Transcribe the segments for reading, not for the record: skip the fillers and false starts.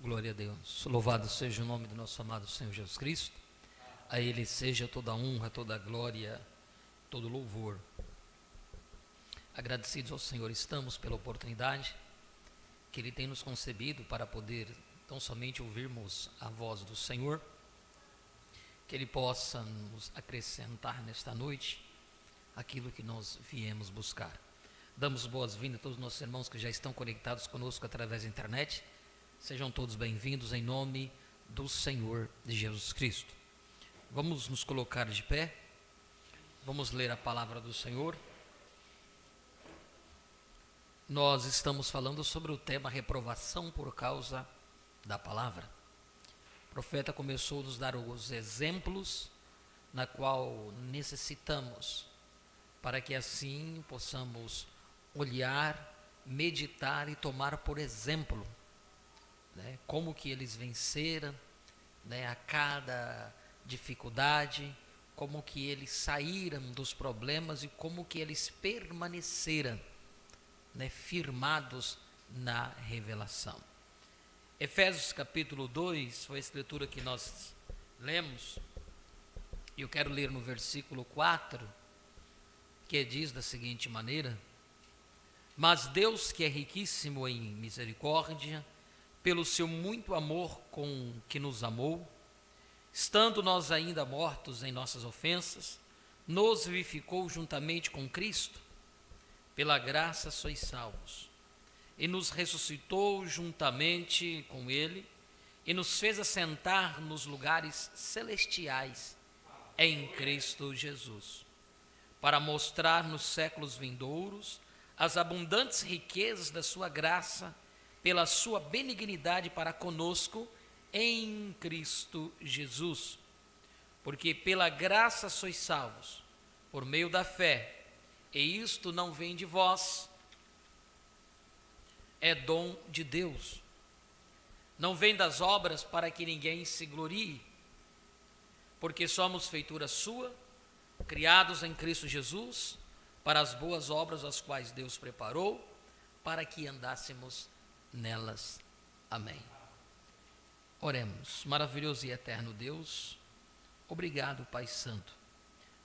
Glória a Deus. Louvado seja o nome do nosso amado Senhor Jesus Cristo. A Ele seja toda a honra, toda a glória, todo o louvor. Agradecidos ao Senhor estamos pela oportunidade que Ele tem nos concedido para poder tão somente ouvirmos a voz do Senhor, que Ele possa nos acrescentar nesta noite aquilo que nós viemos buscar. Damos boas-vindas a todos os nossos irmãos que já estão conectados conosco através da internet. Sejam todos bem-vindos em nome do Senhor de Jesus Cristo. Vamos nos colocar de pé, vamos ler a palavra do Senhor. Nós estamos falando sobre o tema reprovação por causa da palavra. O profeta começou a nos dar os exemplos na qual necessitamos, para que assim possamos olhar, meditar e tomar por exemplo, como que eles venceram, a cada dificuldade, como que eles saíram dos problemas e como que eles permaneceram, firmados na revelação. Efésios capítulo 2 foi a escritura que nós lemos, e eu quero ler no versículo 4, que diz da seguinte maneira: mas Deus, que é riquíssimo em misericórdia, pelo seu muito amor com que nos amou, estando nós ainda mortos em nossas ofensas, nos vivificou juntamente com Cristo. Pela graça sois salvos, e nos ressuscitou juntamente com Ele, e nos fez assentar nos lugares celestiais em Cristo Jesus, para mostrar nos séculos vindouros as abundantes riquezas da sua graça, pela sua benignidade para conosco em Cristo Jesus. Porque pela graça sois salvos, por meio da fé, e isto não vem de vós, é dom de Deus. Não vem das obras para que ninguém se glorie, porque somos feitura sua, criados em Cristo Jesus, para as boas obras as quais Deus preparou, para que andássemos nelas. Amém. Oremos. Maravilhoso e eterno Deus, obrigado, Pai Santo,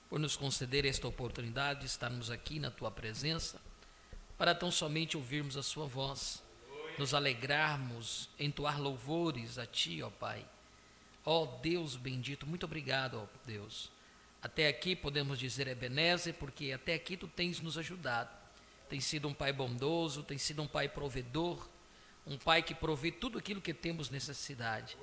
por nos conceder esta oportunidade de estarmos aqui na Tua presença, para tão somente ouvirmos a Sua voz, nos alegrarmos, entoar louvores a Ti, ó Pai. Ó Deus bendito, muito obrigado, ó Deus. Até aqui podemos dizer Ebenezer, porque até aqui Tu tens nos ajudado. Tens sido um Pai bondoso, tens sido um Pai provedor, um Pai que provê tudo aquilo que temos necessidade.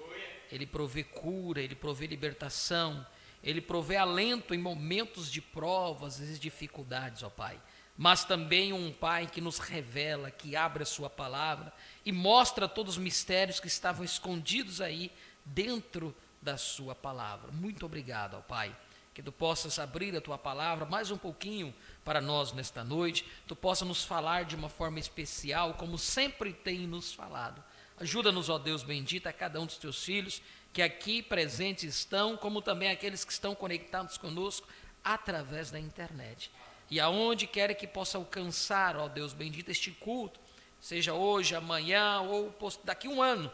Ele provê cura, Ele provê libertação, Ele provê alento em momentos de provas e dificuldades, ó Pai. Mas também um Pai que nos revela, que abre a Sua palavra e mostra todos os mistérios que estavam escondidos aí dentro da Sua palavra. Muito obrigado, ó Pai. Que Tu possas abrir a Tua palavra mais um pouquinho para nós nesta noite, Tu possa nos falar de uma forma especial, como sempre tem nos falado. Ajuda-nos, ó Deus bendito, a cada um dos Teus filhos, que aqui presentes estão, como também aqueles que estão conectados conosco através da internet. E aonde quer que possa alcançar, ó Deus bendito, este culto, seja hoje, amanhã ou daqui a um ano,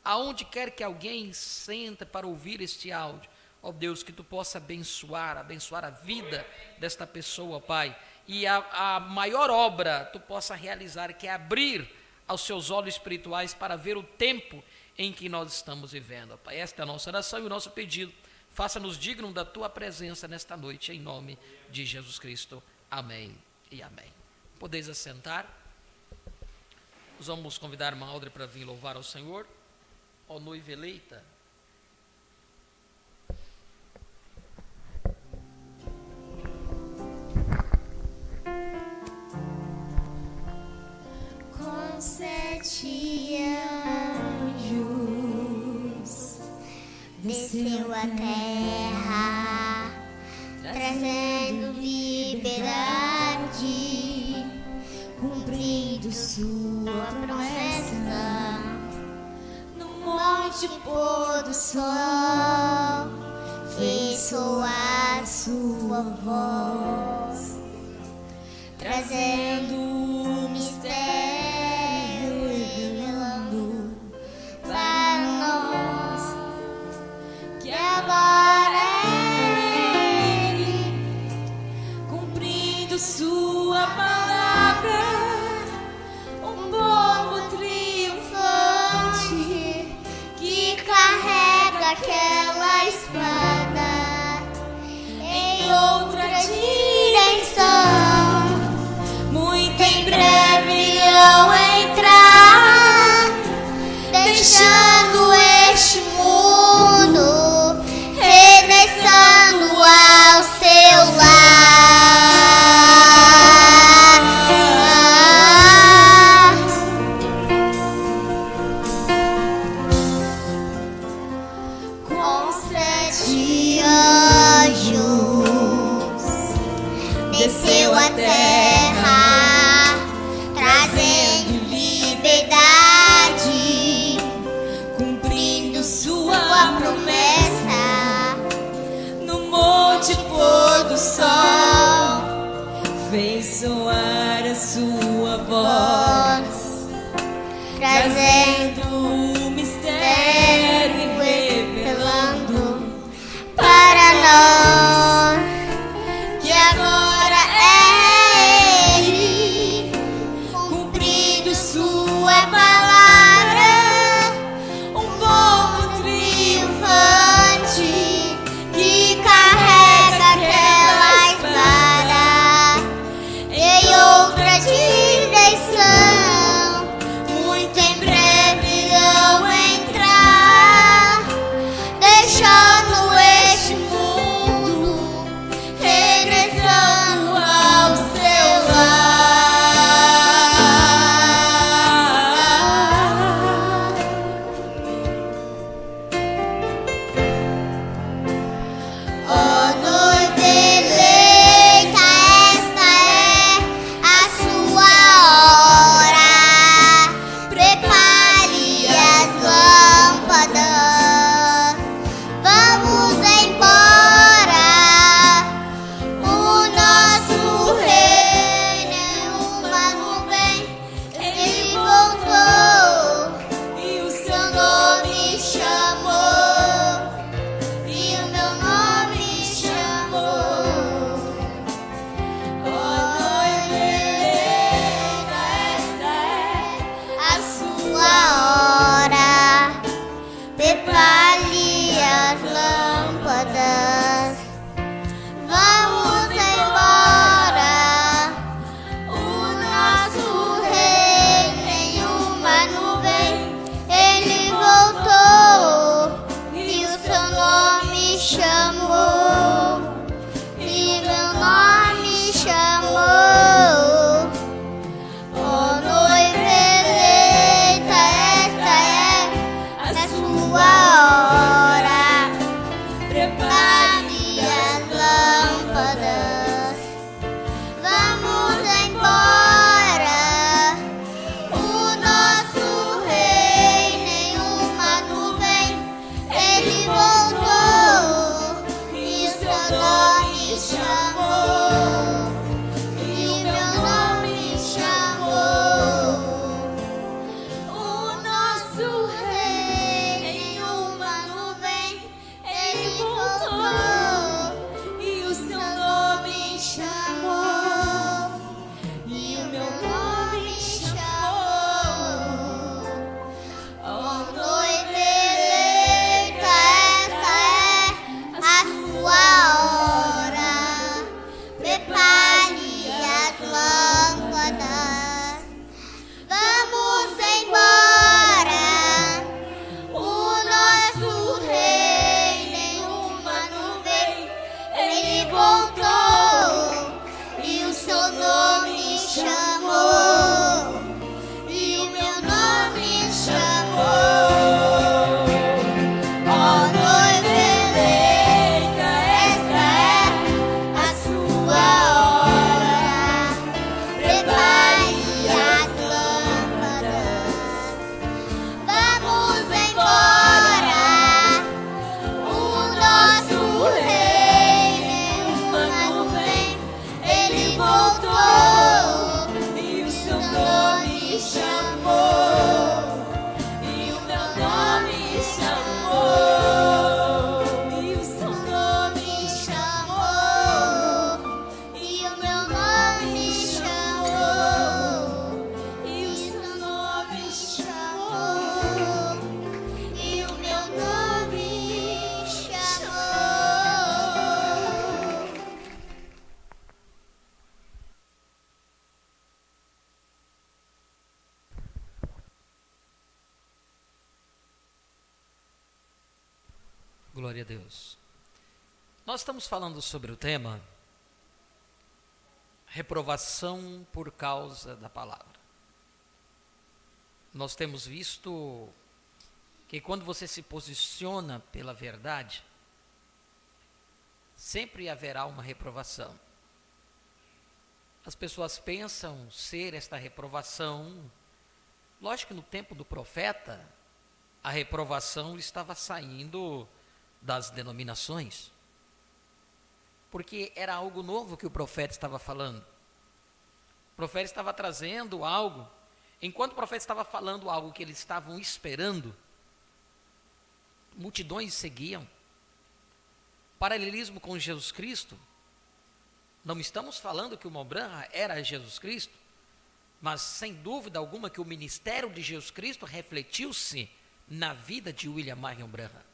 aonde quer que alguém senta para ouvir este áudio, ó Deus, que Tu possa abençoar a vida desta pessoa, Pai, e a maior obra Tu possa realizar, que é abrir aos seus olhos espirituais para ver o tempo em que nós estamos vivendo, ó Pai. Esta é a nossa oração e o nosso pedido. Faça-nos dignos da Tua presença nesta noite, em nome de Jesus Cristo. Amém e amém. Podeis assentar. Nós vamos convidar a irmã Audrey para vir louvar ao Senhor. Ó noiva eleita, com 7 anjos desceu à terra, trazendo liberdade, cumprindo sua promessa. No monte pôr do sol, fez soar sua voz, trazendo o mistério, revelando para trazendo o mistério e revelando para nós que agora é Ele, cumprindo Sua palavra, um povo triunfante que carrega aquela espada em outra direção. Muito em breve irão entrar, deixando este mundo, regressando ao seu lar. Ó noiva eleita, esta é a sua hora. Prepare as lâmpadas, vamos embora. O nosso rei nenhuma nuvem, ele voltou e o seu nome chamou, e o meu nome chamou. Ó noiva eleita, esta é a sua hora. Prepare as lâmpadas, vamos embora. O nosso rei nenhuma nuvem, ele voltou e o seu nome chamou, e meu nome chamou. Ó noiva eleita, esta é a sua hora. Prepare as lâmpadas, vamos embora. O nosso rei nenhuma nuvem, ele voltou e o seu nome chamou, e o meu nome chamou. O nosso rei nenhuma nuvem, ele voltou e o seu nome chamou, e o meu nome chamou. Ó noiva eleita, esta é a sua hora. Prepare as lâmpadas, vamos embora. O nosso rei nenhuma nuvem, ele voltou e o seu nome chamou, e o meu nome chamou. Ó noiva eleita, esta é a sua hora. Prepare as lâmpadas, vamos embora. O nosso rei nenhuma nuvem, ele voltou e o seu nome chamou, e o meu nome chamou, e o seu nome chamou, e o meu nome chamou, e o seu nome chamou, e o meu nome chamou. Glória a Deus. Nós estamos falando sobre o tema reprovação por causa da palavra. Nós temos visto que quando você se posiciona pela verdade, sempre haverá uma reprovação. As pessoas pensam ser esta reprovação. Lógico que no tempo do profeta, a reprovação estava saindo das denominações, porque era algo novo que o profeta estava falando. O profeta estava trazendo algo Enquanto o profeta estava falando algo que eles estavam esperando, multidões seguiam. Paralelismo com Jesus Cristo, não estamos falando que o Irmão Branham era Jesus Cristo, mas sem dúvida alguma que o ministério de Jesus Cristo refletiu-se na vida de William Marion Branham.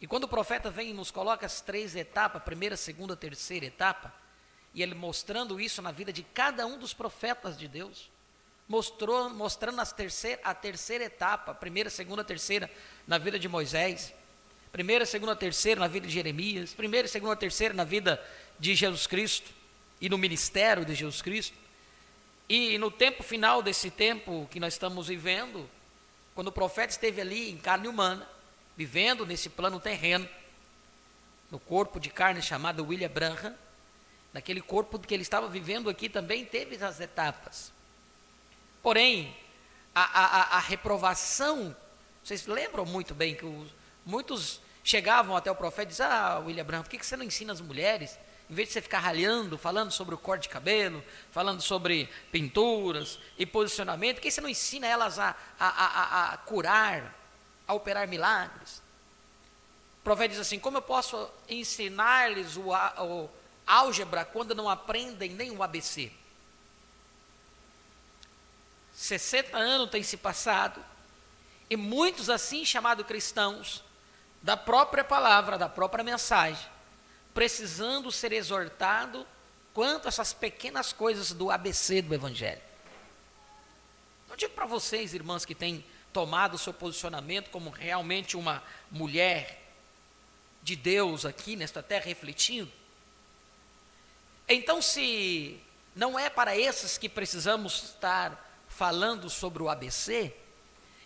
E quando o profeta vem e nos coloca as 3 etapas, primeira, segunda, terceira etapa, e ele mostrando isso na vida de cada um dos profetas de Deus, mostrando a terceira etapa, primeira, segunda, terceira, na vida de Moisés, primeira, segunda, terceira na vida de Jeremias, primeira, segunda, terceira na vida de Jesus Cristo, e no ministério de Jesus Cristo, e no tempo final desse tempo que nós estamos vivendo, quando o profeta esteve ali em carne humana, vivendo nesse plano terreno, no corpo de carne chamado William Branham, naquele corpo que ele estava vivendo aqui também teve as etapas. Porém, a reprovação, vocês lembram muito bem que muitos chegavam até o profeta e diziam: William Branham, por que você não ensina as mulheres, em vez de você ficar ralhando, falando sobre o corte de cabelo, falando sobre pinturas e posicionamento, por que você não ensina elas a curar, a operar milagres? O profeta diz assim: como eu posso ensinar-lhes o álgebra quando não aprendem nem o ABC? 60 anos têm se passado, e muitos assim chamados cristãos, da própria palavra, da própria mensagem, precisando ser exortado quanto a essas pequenas coisas do ABC do Evangelho. Não digo para vocês, irmãs, que têm tomado o seu posicionamento como realmente uma mulher de Deus aqui nesta terra refletindo. Então, se não é para esses que precisamos estar falando sobre o ABC,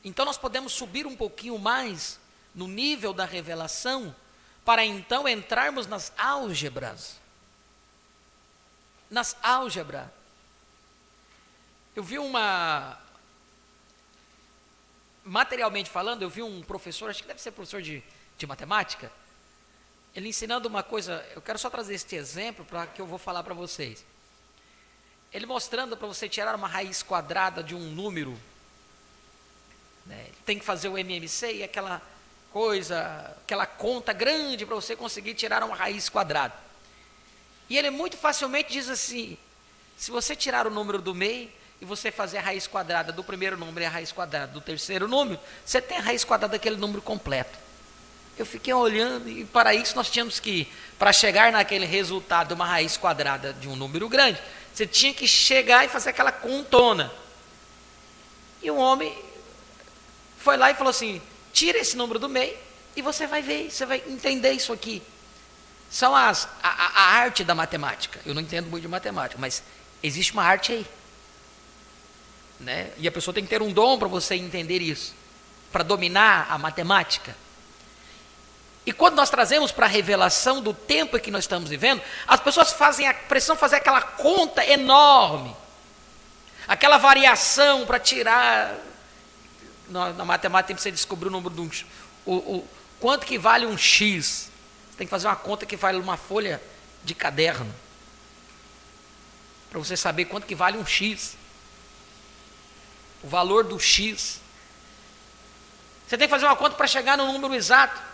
então nós podemos subir um pouquinho mais no nível da revelação, para então entrarmos nas álgebras. Nas álgebras. Eu vi materialmente falando, eu vi um professor, acho que deve ser professor de matemática, ele ensinando uma coisa, eu quero só trazer este exemplo para que eu vou falar para vocês. Ele mostrando para você tirar uma raiz quadrada de um número, né? Tem que fazer o MMC e aquela coisa, aquela conta grande para você conseguir tirar uma raiz quadrada. E ele muito facilmente diz assim: se você tirar o número do meio e você fazer a raiz quadrada do primeiro número e a raiz quadrada do terceiro número, você tem a raiz quadrada daquele número completo. Eu fiquei olhando, e para isso nós tínhamos que, para chegar naquele resultado de uma raiz quadrada de um número grande, você tinha que chegar e fazer aquela contona. E o homem foi lá e falou assim: tira esse número do meio e você vai ver, você vai entender isso aqui. São a arte da matemática. Eu não entendo muito de matemática, mas existe uma arte aí, né? E a pessoa tem que ter um dom para você entender isso, para dominar a matemática. E quando nós trazemos para a revelação do tempo em que nós estamos vivendo, as pessoas precisam fazer aquela conta enorme, aquela variação para tirar. Na matemática tem que você descobrir o número de quanto que vale um X. Você tem que fazer uma conta que vale uma folha de caderno, para você saber quanto que vale um X, o valor do X. Você tem que fazer uma conta para chegar no número exato.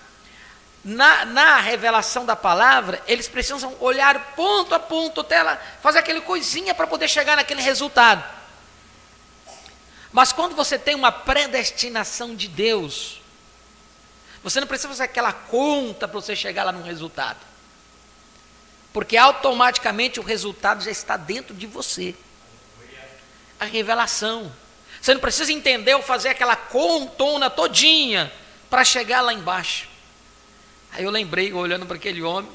Na revelação da palavra, eles precisam olhar ponto a ponto, fazer aquele coisinha para poder chegar naquele resultado. Mas quando você tem uma predestinação de Deus, você não precisa fazer aquela conta para você chegar lá no resultado, porque automaticamente o resultado já está dentro de você. A revelação. Você não precisa entender ou fazer aquela contona todinha para chegar lá embaixo. Aí eu lembrei, olhando para aquele homem,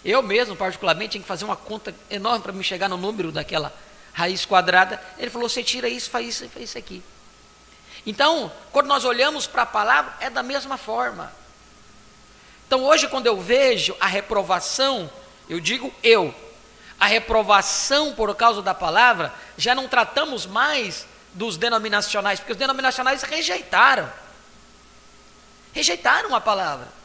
eu mesmo particularmente tinha que fazer uma conta enorme para me chegar no número daquela raiz quadrada. Ele falou: você tira isso, faz isso e faz isso aqui. Então, quando nós olhamos para a palavra, é da mesma forma. Então hoje, quando eu vejo a reprovação, eu digo a reprovação por causa da palavra, já não tratamos mais dos denominacionais, porque os denominacionais rejeitaram a palavra.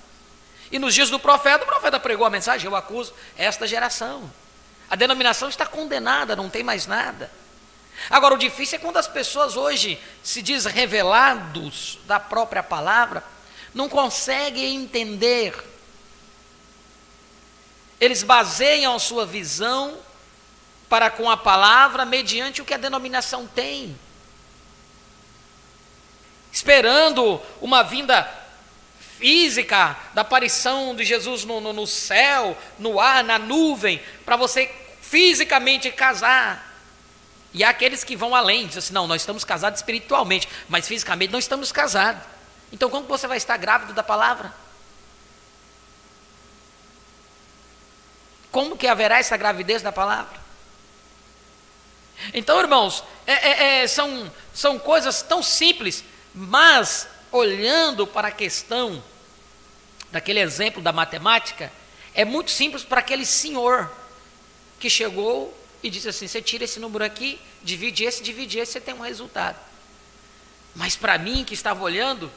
E nos dias do profeta, o profeta pregou a mensagem: eu acuso esta geração. A denominação está condenada, não tem mais nada. Agora, o difícil é quando as pessoas hoje se diz revelados da própria palavra, não conseguem entender. Eles baseiam a sua visão para com a palavra mediante o que a denominação tem, esperando uma vinda física da aparição de Jesus no céu, no ar, na nuvem, para você fisicamente casar. E há aqueles que vão além, dizem assim, não, nós estamos casados espiritualmente, mas fisicamente não estamos casados. Então como você vai estar grávido da palavra? Como que haverá essa gravidez da palavra? Então, irmãos, são coisas tão simples, mas olhando para a questão daquele exemplo da matemática, é muito simples para aquele senhor que chegou e disse assim, você tira esse número aqui, divide esse, você tem um resultado. Mas para mim, que estava olhando,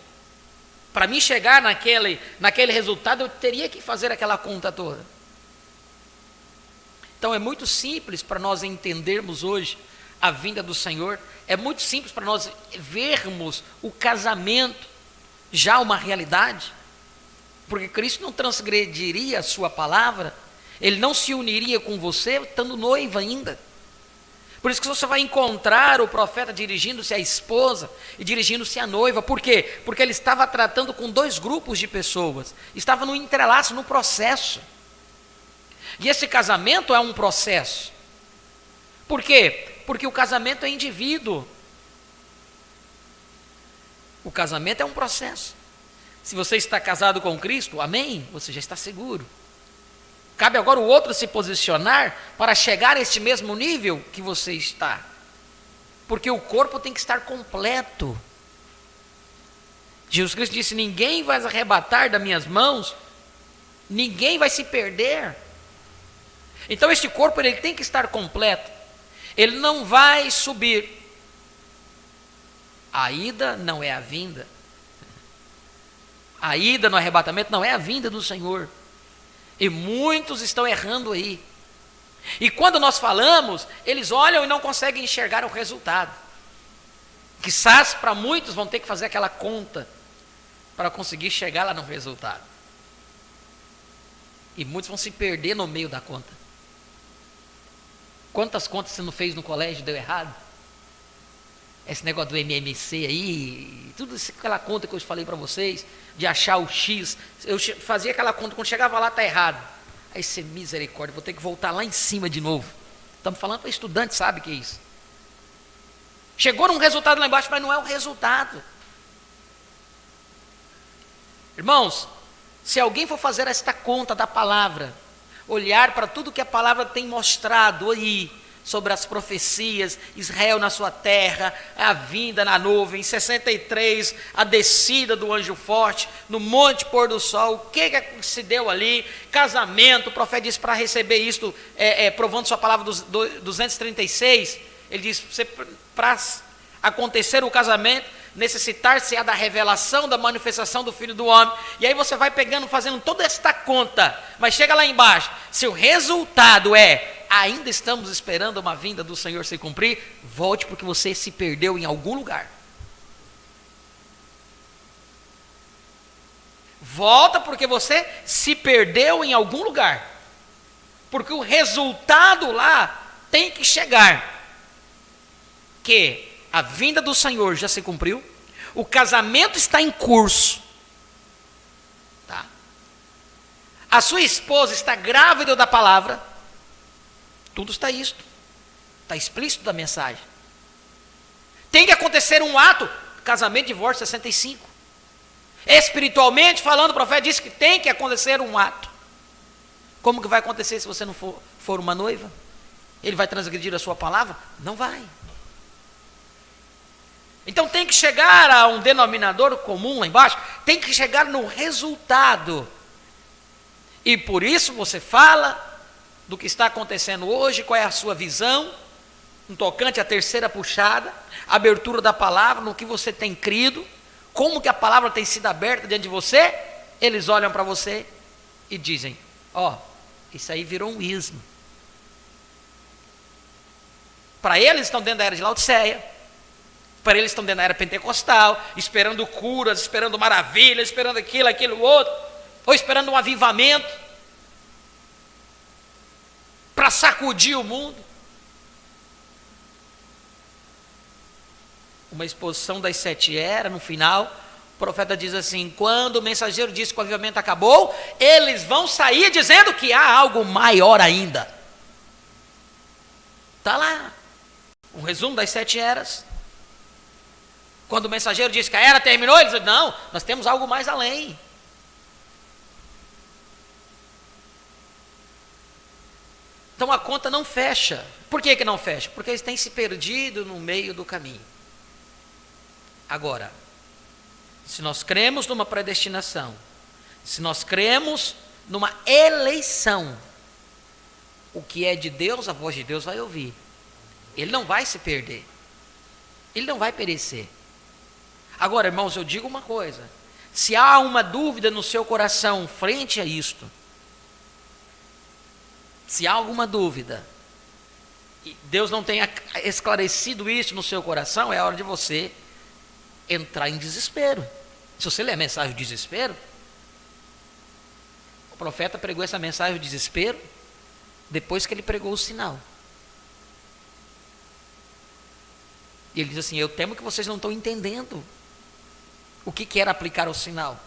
para mim chegar naquele resultado, eu teria que fazer aquela conta toda. Então é muito simples para nós entendermos hoje a vinda do Senhor, é muito simples para nós vermos o casamento já uma realidade, porque Cristo não transgrediria a sua palavra, Ele não se uniria com você estando noiva ainda. Por isso que você vai encontrar o profeta dirigindo-se à esposa e dirigindo-se à noiva. Por quê? Porque ele estava tratando com dois grupos de pessoas, estava no entrelaço, no processo. E esse casamento é um processo. Por quê? Porque o casamento é indivíduo. O casamento é um processo. Se você está casado com Cristo, amém, você já está seguro. Cabe agora o outro se posicionar para chegar a este mesmo nível que você está. Porque o corpo tem que estar completo. Jesus Cristo disse, ninguém vai arrebatar das minhas mãos, ninguém vai se perder. Então este corpo ele tem que estar completo. Ele não vai subir. A ida não é a vinda. A ida no arrebatamento não é a vinda do Senhor. E muitos estão errando aí. E quando nós falamos, eles olham e não conseguem enxergar o resultado. Quizás para muitos vão ter que fazer aquela conta para conseguir chegar lá no resultado. E muitos vão se perder no meio da conta. Quantas contas você não fez no colégio e deu errado? Esse negócio do MMC aí, tudo isso, aquela conta que eu falei para vocês, de achar o X, eu fazia aquela conta, quando chegava lá está errado. Aí você, misericórdia, vou ter que voltar lá em cima de novo. Estamos falando para estudante, sabe o que é isso? Chegou num resultado lá embaixo, mas não é o resultado. Irmãos, se alguém for fazer esta conta da palavra, olhar para tudo que a palavra tem mostrado aí, sobre as profecias, Israel na sua terra, a vinda na nuvem, em 63, a descida do anjo forte, no monte pôr do sol, o que se deu ali, casamento, o profeta disse para receber isto, provando sua palavra dos 236, ele diz, para acontecer o casamento, necessitar-se-á da revelação, da manifestação do Filho do Homem, e aí você vai pegando, fazendo toda esta conta, mas chega lá embaixo, se o resultado ainda estamos esperando uma vinda do Senhor se cumprir, volte porque você se perdeu em algum lugar. Volta porque você se perdeu em algum lugar. Porque o resultado lá tem que chegar. Que a vinda do Senhor já se cumpriu, o casamento está em curso. Tá? A sua esposa está grávida da palavra. Tudo está isto. Está explícito da mensagem. Tem que acontecer um ato, casamento, divórcio, 65. Espiritualmente falando, o profeta disse que tem que acontecer um ato. Como que vai acontecer se você não for uma noiva? Ele vai transgredir a sua palavra? Não vai. Então tem que chegar a um denominador comum lá embaixo, tem que chegar no resultado. E por isso você fala do que está acontecendo hoje, qual é a sua visão, no tocante à terceira puxada, a abertura da palavra, no que você tem crido, como que a palavra tem sido aberta diante de você, eles olham para você e dizem, isso aí virou um ismo. Para eles estão dentro da era de Laodiceia, para eles estão dentro da era pentecostal, esperando curas, esperando maravilhas, esperando aquilo, outro, ou esperando um avivamento para sacudir o mundo. Uma exposição das 7 eras, no final, o profeta diz assim: quando o mensageiro disse que o avivamento acabou, eles vão sair dizendo que há algo maior ainda. Está lá, um resumo das 7 eras. Quando o mensageiro disse que a era terminou, ele diz: não, nós temos algo mais além. Então a conta não fecha. Por que não fecha? Porque eles têm se perdido no meio do caminho. Agora, se nós cremos numa predestinação, se nós cremos numa eleição, o que é de Deus, a voz de Deus vai ouvir. Ele não vai se perder. Ele não vai perecer. Agora, irmãos, eu digo uma coisa: se há uma dúvida no seu coração frente a isto, se há alguma dúvida, e Deus não tenha esclarecido isso no seu coração, é hora de você entrar em desespero. Se você ler a mensagem do desespero, o profeta pregou essa mensagem do desespero depois que ele pregou o sinal. E ele diz assim: eu temo que vocês não estão entendendo o que era aplicar o sinal.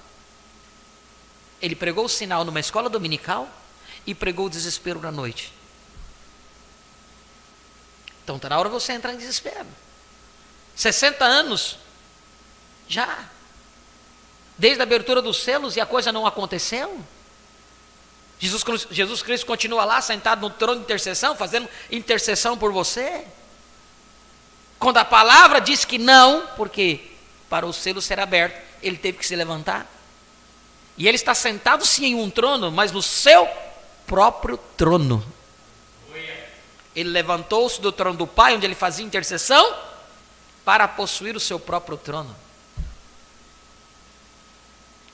Ele pregou o sinal numa escola dominical e pregou o desespero na noite. Então está na hora de você entrar em desespero. 60 anos já, desde a abertura dos selos, e a coisa não aconteceu. Jesus Cristo continua lá sentado no trono de intercessão, fazendo intercessão por você. Quando a palavra diz que não, porque para o selo ser aberto, ele teve que se levantar. E ele está sentado sim em um trono, mas no seu próprio trono. Ele levantou-se do trono do Pai, onde ele fazia intercessão, para possuir o seu próprio trono.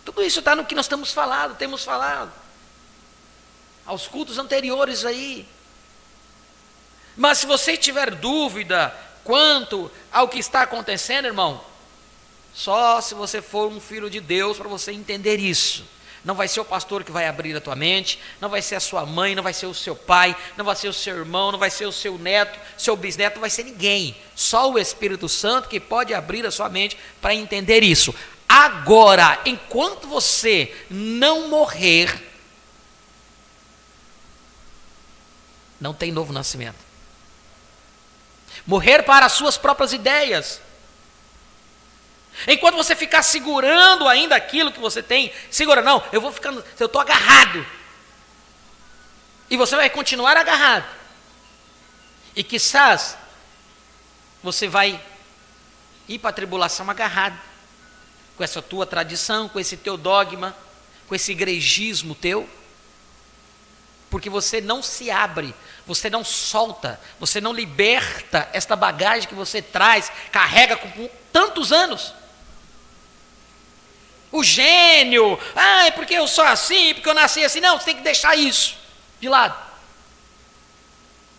Tudo isso está no que nós temos falado aos cultos anteriores aí. Mas se você tiver dúvida quanto ao que está acontecendo, irmão, só se você for um filho de Deus para você entender isso. Não vai ser o pastor que vai abrir a tua mente, não vai ser a sua mãe, não vai ser o seu pai, não vai ser o seu irmão, não vai ser o seu neto, seu bisneto, não vai ser ninguém. Só o Espírito Santo que pode abrir a sua mente para entender isso. Agora, enquanto você não morrer, não tem novo nascimento. Morrer para as suas próprias ideias. Enquanto você ficar segurando ainda aquilo que você tem, segura, não, eu estou agarrado. E você vai continuar agarrado. E quizás você vai ir para a tribulação agarrado, com essa tua tradição, com esse teu dogma, com esse igrejismo teu, porque você não se abre, você não solta, você não liberta esta bagagem que você traz, carrega por tantos anos. O gênio, é porque eu sou assim, porque eu nasci assim. Não, você tem que deixar isso de lado.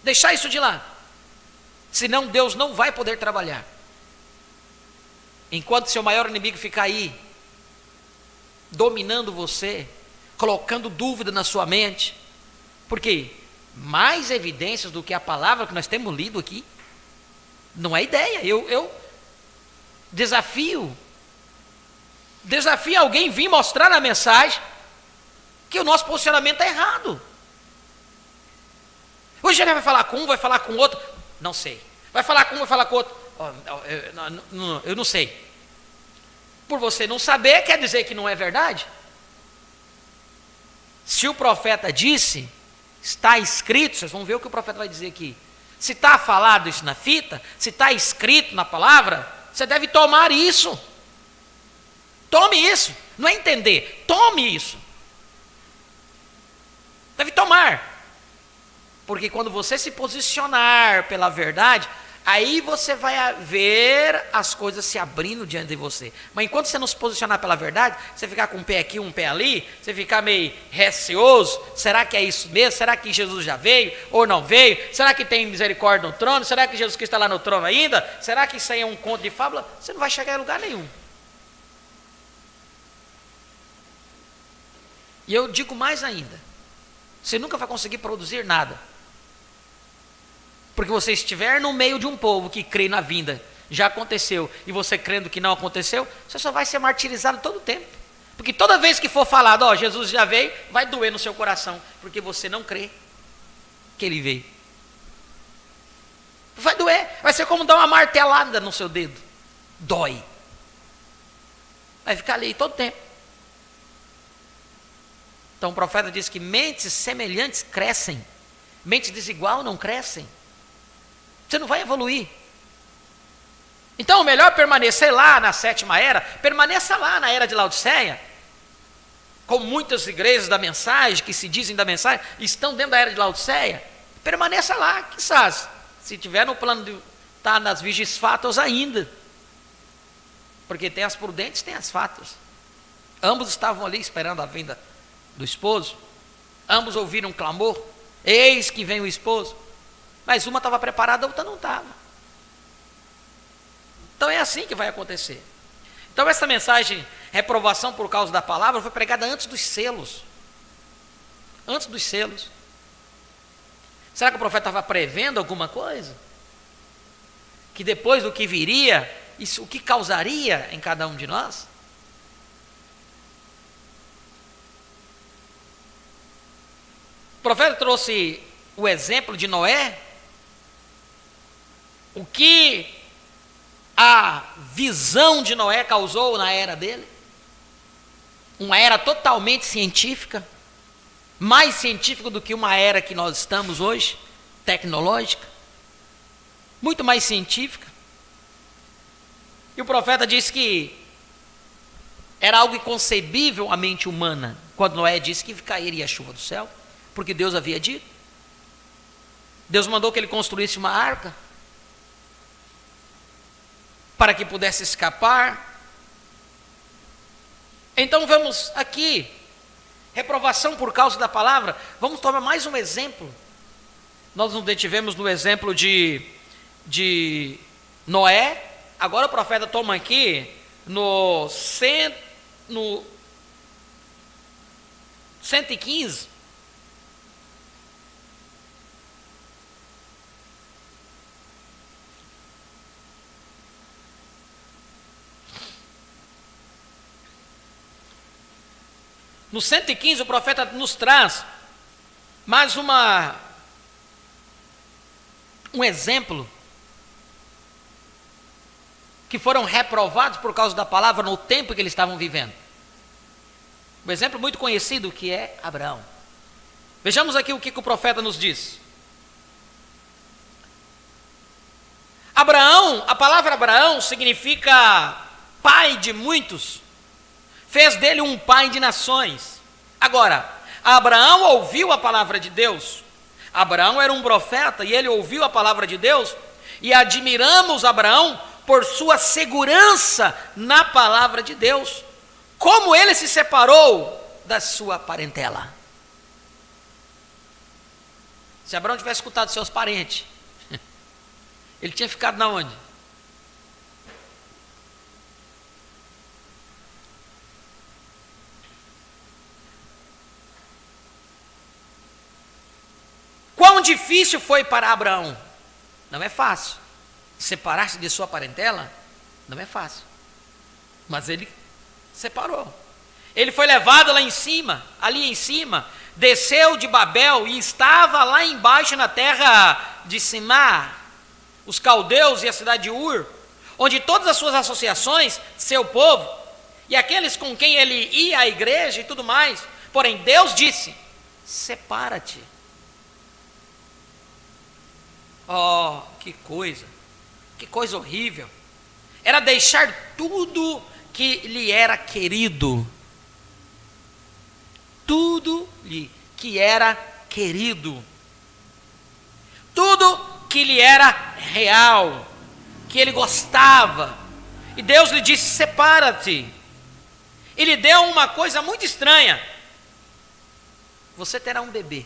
Deixar isso de lado. Senão Deus não vai poder trabalhar. Enquanto seu maior inimigo ficar aí, dominando você, colocando dúvida na sua mente. Porque mais evidências do que a palavra que nós temos lido aqui, não é ideia. Eu desafio alguém vir mostrar na mensagem que o nosso posicionamento é errado. Hoje ele vai falar com um, vai falar com outro, não sei. Vai falar com um, vai falar com outro, eu não sei. Por você não saber, quer dizer que não é verdade? Se o profeta disse, está escrito, vocês vão ver o que o profeta vai dizer aqui. Se está falado isso na fita, se está escrito na palavra, você deve tomar isso. Tome isso, não é entender, tome isso. Deve tomar. Porque quando você se posicionar pela verdade, Aí você vai ver as coisas se abrindo diante de você. Mas enquanto você não se posicionar pela verdade, você ficar com um pé aqui, um pé ali, você ficar meio receoso, será que é isso mesmo? Será que Jesus já veio ou não veio? Será que tem misericórdia no trono? Será que Jesus Cristo está lá no trono ainda? Será que isso aí é um conto de fábula? Você não vai chegar em lugar nenhum. E eu digo mais ainda, você nunca vai conseguir produzir nada. Porque você estiver no meio de um povo que crê na vinda, já aconteceu, e você crendo que não aconteceu, você só vai ser martirizado todo o tempo. Porque toda vez que for falado, ó, Jesus já veio, vai doer no seu coração, porque você não crê que ele veio. Vai doer, vai ser como dar uma martelada no seu dedo. Dói. Vai ficar ali todo o tempo. Então o profeta diz que mentes semelhantes crescem, mentes desiguais não crescem. Você não vai evoluir. Então, o melhor é permanecer lá na sétima era, permaneça lá na era de Laodiceia. Como muitas igrejas da mensagem, que se dizem da mensagem, estão dentro da era de Laodiceia. Permaneça lá, quizás, se tiver no plano de estar nas virgens fátuas ainda. Porque tem as prudentes, tem as fátuas. Ambos estavam ali esperando a vinda do esposo. Ambos ouviram um clamor, eis que vem o esposo. Mas uma estava preparada, a outra não estava. Então é assim que vai acontecer. Então essa mensagem, reprovação por causa da palavra, foi pregada antes dos selos. Antes dos selos. Será que o profeta estava prevendo alguma coisa? Que depois do que viria, isso, o que causaria em cada um de nós? O profeta trouxe o exemplo de Noé. O que a visão de Noé causou na era dele? Uma era totalmente científica, mais científica do que uma era que nós estamos hoje, tecnológica, muito mais científica. E o profeta disse que era algo inconcebível à mente humana, quando Noé disse que cairia a chuva do céu, porque Deus havia dito. Deus mandou que ele construísse uma arca, para que pudesse escapar. Então vamos aqui, reprovação por causa da palavra. Vamos tomar mais um exemplo. Nós nos detivemos no exemplo de Noé. Agora o profeta toma aqui no 115. No 115, o profeta nos traz mais um exemplo que foram reprovados por causa da palavra no tempo que eles estavam vivendo. Um exemplo muito conhecido que é Abraão. Vejamos aqui o que o profeta nos diz. Abraão, a palavra Abraão significa pai de muitos. Fez dele um pai de nações. Agora, Abraão ouviu a palavra de Deus. Abraão era um profeta e ele ouviu a palavra de Deus. E admiramos Abraão por sua segurança na palavra de Deus. Como ele se separou da sua parentela. Se Abraão tivesse escutado seus parentes, ele tinha ficado na onde? Quão difícil foi para Abraão? Não é fácil. Separar-se de sua parentela não é fácil. Mas ele separou. Ele foi levado lá em cima, ali em cima, desceu de Babel e estava lá embaixo na terra de Simar, os caldeus e a cidade de Ur, onde todas as suas associações, seu povo, e aqueles com quem ele ia à igreja e tudo mais, porém Deus disse: separa-te. Oh, que coisa horrível. Era deixar tudo que lhe era querido. Tudo que era querido. Tudo que lhe era real, que ele gostava. E Deus lhe disse: separa-te. E lhe deu uma coisa muito estranha: você terá um bebê,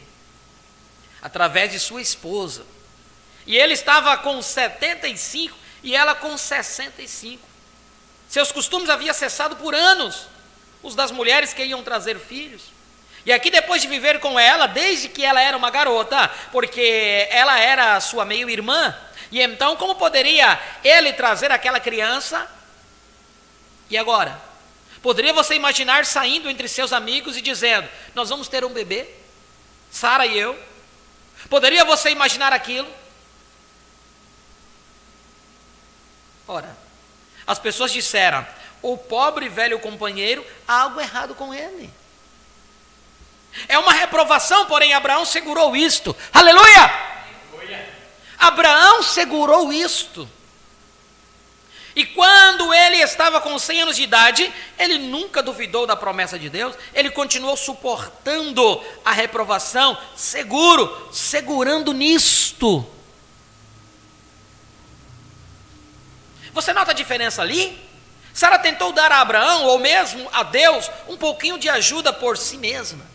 através de sua esposa. E ele estava com 75 e ela com 65. Seus costumes haviam cessado por anos, os das mulheres que iam trazer filhos. E aqui, depois de viver com ela, desde que ela era uma garota, porque ela era sua meio-irmã, e então como poderia ele trazer aquela criança? E agora? Poderia você imaginar saindo entre seus amigos e dizendo: nós vamos ter um bebê, Sara e eu? Poderia você imaginar aquilo? Ora, as pessoas disseram: o pobre velho companheiro, há algo errado com ele. É uma reprovação, porém Abraão segurou isto. Aleluia! Aleluia! Abraão segurou isto. E quando ele estava com 100 anos de idade, ele nunca duvidou da promessa de Deus, ele continuou suportando a reprovação, segurando nisto. Você nota a diferença ali? Sara tentou dar a Abraão, ou mesmo a Deus, um pouquinho de ajuda por si mesma.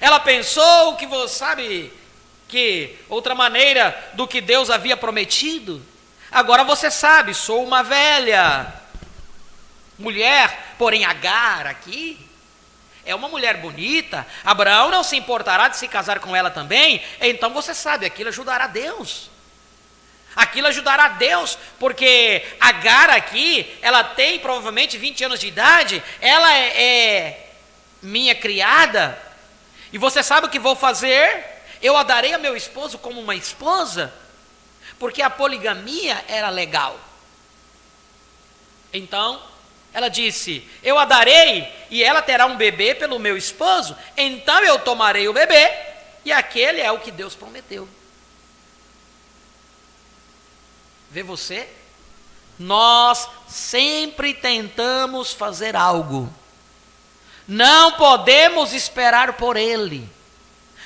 Ela pensou que você sabe que outra maneira do que Deus havia prometido. Agora você sabe, sou uma velha mulher, porém Agar aqui é uma mulher bonita. Abraão não se importará de se casar com ela também. Então você sabe, aquilo ajudará Deus. Aquilo ajudará a Deus, porque Agar aqui, ela tem provavelmente 20 anos de idade, ela é minha criada, e você sabe o que vou fazer? Eu a darei a meu esposo como uma esposa, porque a poligamia era legal. Então, ela disse: eu a darei, e ela terá um bebê pelo meu esposo, então eu tomarei o bebê, e aquele é o que Deus prometeu. Vê você? Nós sempre tentamos fazer algo. Não podemos esperar por Ele.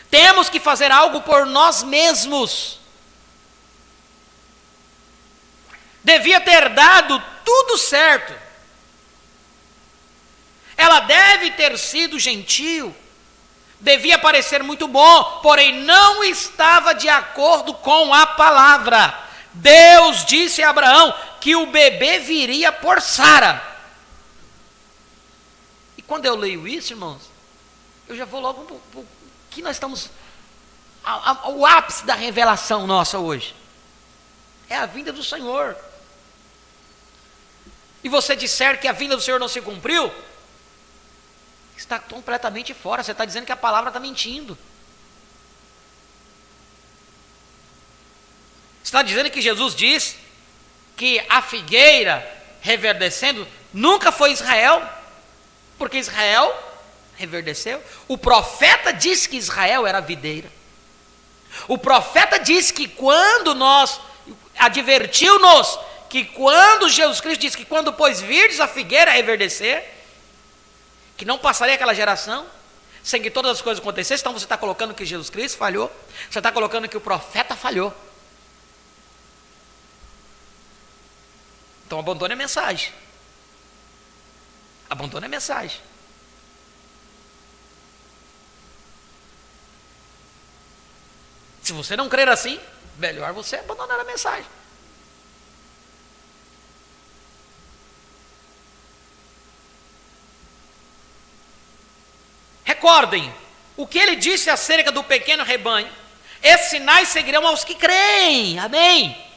Temos que fazer algo por nós mesmos. Devia ter dado tudo certo. Ela deve ter sido gentil. Devia parecer muito bom, porém não estava de acordo com a palavra. Deus disse a Abraão que o bebê viria por Sara. E quando eu leio isso, irmãos, eu já vou logo para que nós estamos ao ápice da revelação nossa hoje. É a vinda do Senhor. E você disser que a vinda do Senhor não se cumpriu, está completamente fora. Você está dizendo que a palavra está mentindo. Está dizendo que Jesus diz que a figueira reverdecendo nunca foi Israel, porque Israel reverdeceu. O profeta disse que Israel era a videira. O profeta disse que quando advertiu-nos que quando Jesus Cristo disse que quando pois virdes a figueira reverdecer, que não passaria aquela geração sem que todas as coisas acontecessem. Então você está colocando que Jesus Cristo falhou, você está colocando que o profeta falhou. Então abandone a mensagem. Abandone a mensagem. Se você não crer assim, melhor você abandonar a mensagem. Recordem o que ele disse acerca do pequeno rebanho. Esses sinais seguirão aos que creem. Amém.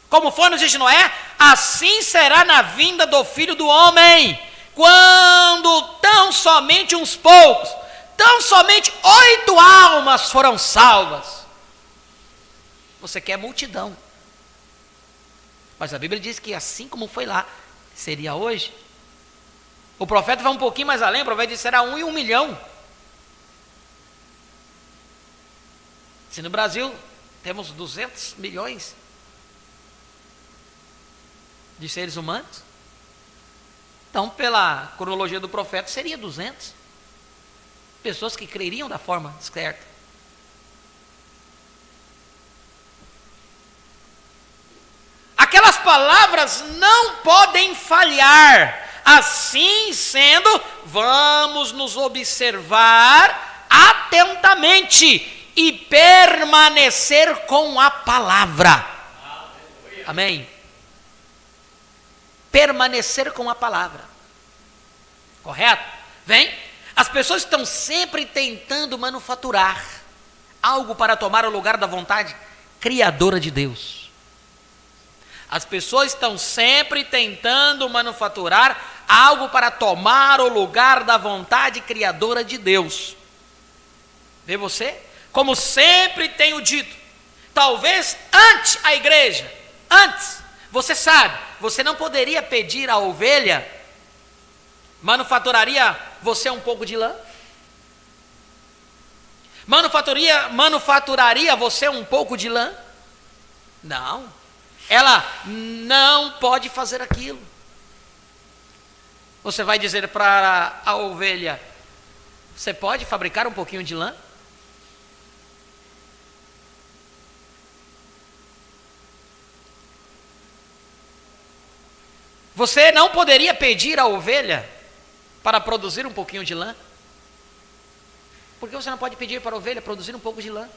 Como foi nos dias de Noé, assim será na vinda do Filho do Homem, quando tão somente uns poucos, tão somente 8 almas foram salvas. Você quer multidão, mas a Bíblia diz que assim como foi lá, seria hoje. O profeta vai um pouquinho mais além, o profeta diz que será 1 em 1 milhão. Se no Brasil temos 200 milhões de seres humanos, então pela cronologia do profeta seria 200 pessoas que creriam da forma certa. palavras não podem falhar. Assim sendo, vamos nos observar atentamente e permanecer com a palavra. Amém? Permanecer com a palavra. Correto? Vem? As pessoas estão sempre tentando manufaturar algo para tomar o lugar da vontade criadora de Deus. As pessoas estão sempre tentando manufaturar algo para tomar o lugar da vontade criadora de Deus. Vê você? Como sempre tenho dito, talvez antes a igreja, antes, você sabe, você não poderia pedir à ovelha, manufaturaria você um pouco de lã? Manufaturaria você um pouco de lã? Não. Ela não pode fazer aquilo. Você vai dizer para a ovelha: você pode fabricar um pouquinho de lã? Você não poderia pedir à ovelha para produzir um pouquinho de lã? Por que você não pode pedir para a ovelha produzir um pouco de lã?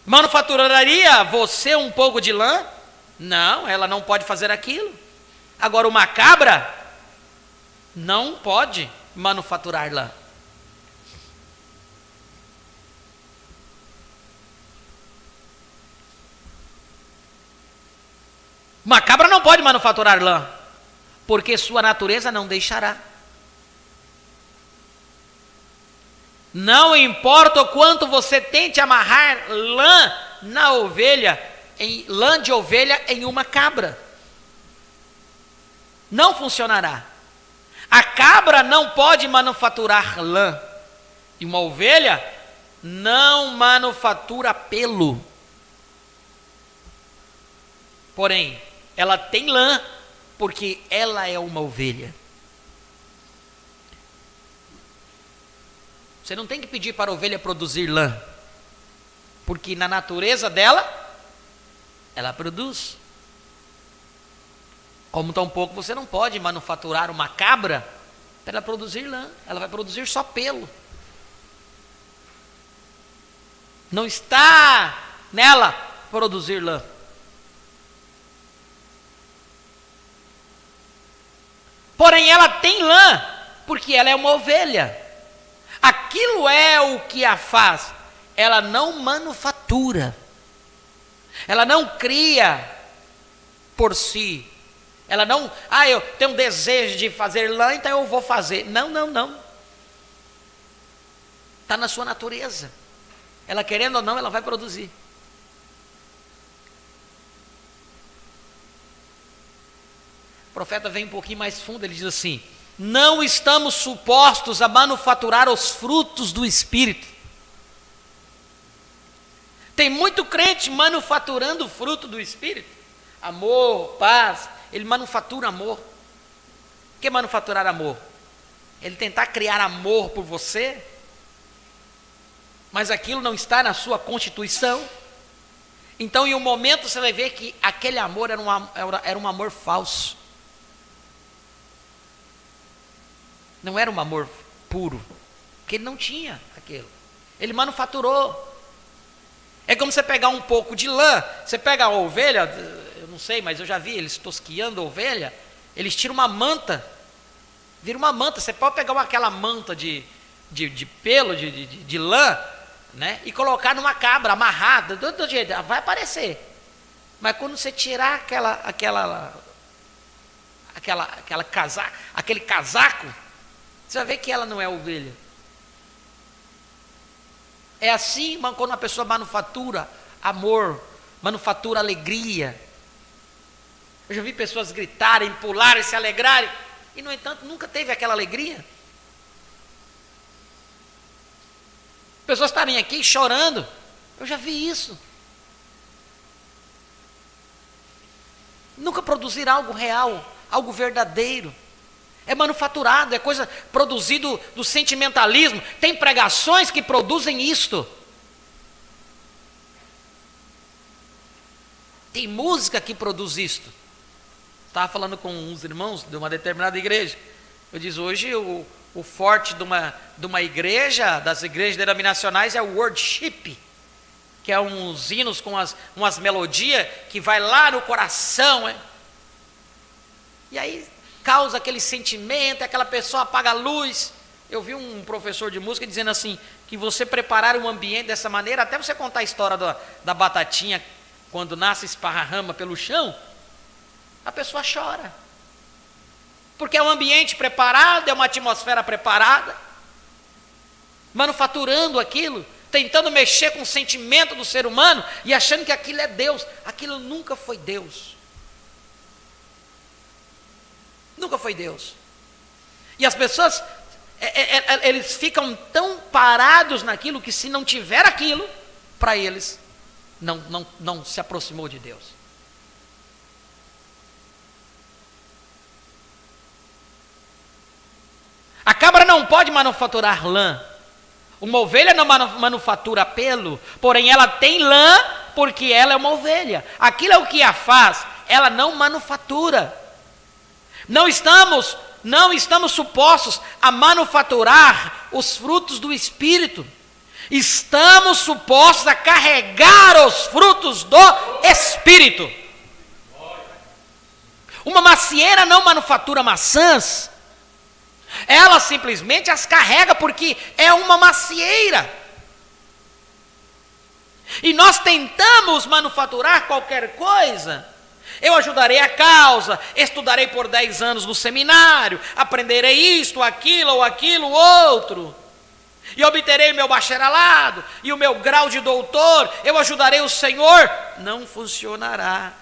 Manufaturaria você um pouco de lã? Não, ela não pode fazer aquilo. Agora, uma cabra não pode manufaturar lã. Uma cabra não pode manufaturar lã, porque sua natureza não deixará. Não importa o quanto você tente amarrar lã na ovelha, lã de ovelha em uma cabra, não funcionará. A cabra não pode manufaturar lã, e uma ovelha não manufatura pelo. Porém, ela tem lã, porque ela é uma ovelha. Você não tem que pedir para a ovelha produzir lã, porque na natureza dela, ela produz. Como tampouco você não pode manufaturar uma cabra para ela produzir lã, ela vai produzir só pelo. Não está nela produzir lã. Porém, ela tem lã, porque ela é uma ovelha. Aquilo é o que a faz. Ela não manufatura. Ela não cria por si. Ela não, eu tenho um desejo de fazer lã, então eu vou fazer. Não. Está na sua natureza. Ela querendo ou não, ela vai produzir. O profeta vem um pouquinho mais fundo, ele diz assim: não estamos supostos a manufaturar os frutos do Espírito. Tem muito crente manufaturando o fruto do Espírito. Amor, paz, ele manufatura amor. O que é manufaturar amor? Ele tentar criar amor por você, mas aquilo não está na sua constituição. Então em um momento você vai ver que aquele amor era um amor falso. Não era um amor puro, porque ele não tinha aquilo. Ele manufaturou. É como você pegar um pouco de lã, você pega a ovelha, eu não sei, mas eu já vi eles tosquiando a ovelha, eles tiram uma manta, vira uma manta. Você pode pegar aquela manta de pelo, de lã, né, e colocar numa cabra amarrada, do jeito, vai aparecer. Mas quando você tirar aquele casaco, você vai ver que ela não é ovelha. É assim quando uma pessoa manufatura amor, manufatura alegria. Eu já vi pessoas gritarem, pularem, se alegrarem, e no entanto nunca teve aquela alegria. Pessoas estarem aqui chorando, eu já vi isso. Nunca produzir algo real, algo verdadeiro. É manufaturado, é coisa produzido do sentimentalismo. Tem pregações que produzem isto. Tem música que produz isto. Estava falando com uns irmãos de uma determinada igreja. Eu disse, hoje o forte de uma igreja, das igrejas denominacionais, é o worship, que é uns hinos com umas melodias que vai lá no coração. E aí causa aquele sentimento, aquela pessoa apaga a luz. Eu vi um professor de música dizendo assim, que você preparar um ambiente dessa maneira, até você contar a história da batatinha, quando nasce esparrama pelo chão, a pessoa chora. Porque é um ambiente preparado, é uma atmosfera preparada, manufaturando aquilo, tentando mexer com o sentimento do ser humano e achando que aquilo é Deus. Aquilo nunca foi Deus. Nunca foi Deus. E as pessoas, eles ficam tão parados naquilo que se não tiver aquilo, para eles, não se aproximou de Deus. A cabra não pode manufaturar lã. Uma ovelha não manufatura pelo, porém ela tem lã porque ela é uma ovelha. Aquilo é o que a faz, ela não manufatura. Não estamos supostos a manufaturar os frutos do Espírito. Estamos supostos a carregar os frutos do Espírito. Uma macieira não manufatura maçãs, ela simplesmente as carrega porque é uma macieira. E nós tentamos manufaturar qualquer coisa. Eu ajudarei a causa, estudarei por 10 anos no seminário, aprenderei isto, aquilo ou aquilo outro, e obterei meu bacharelado e o meu grau de doutor, eu ajudarei o Senhor. Não funcionará.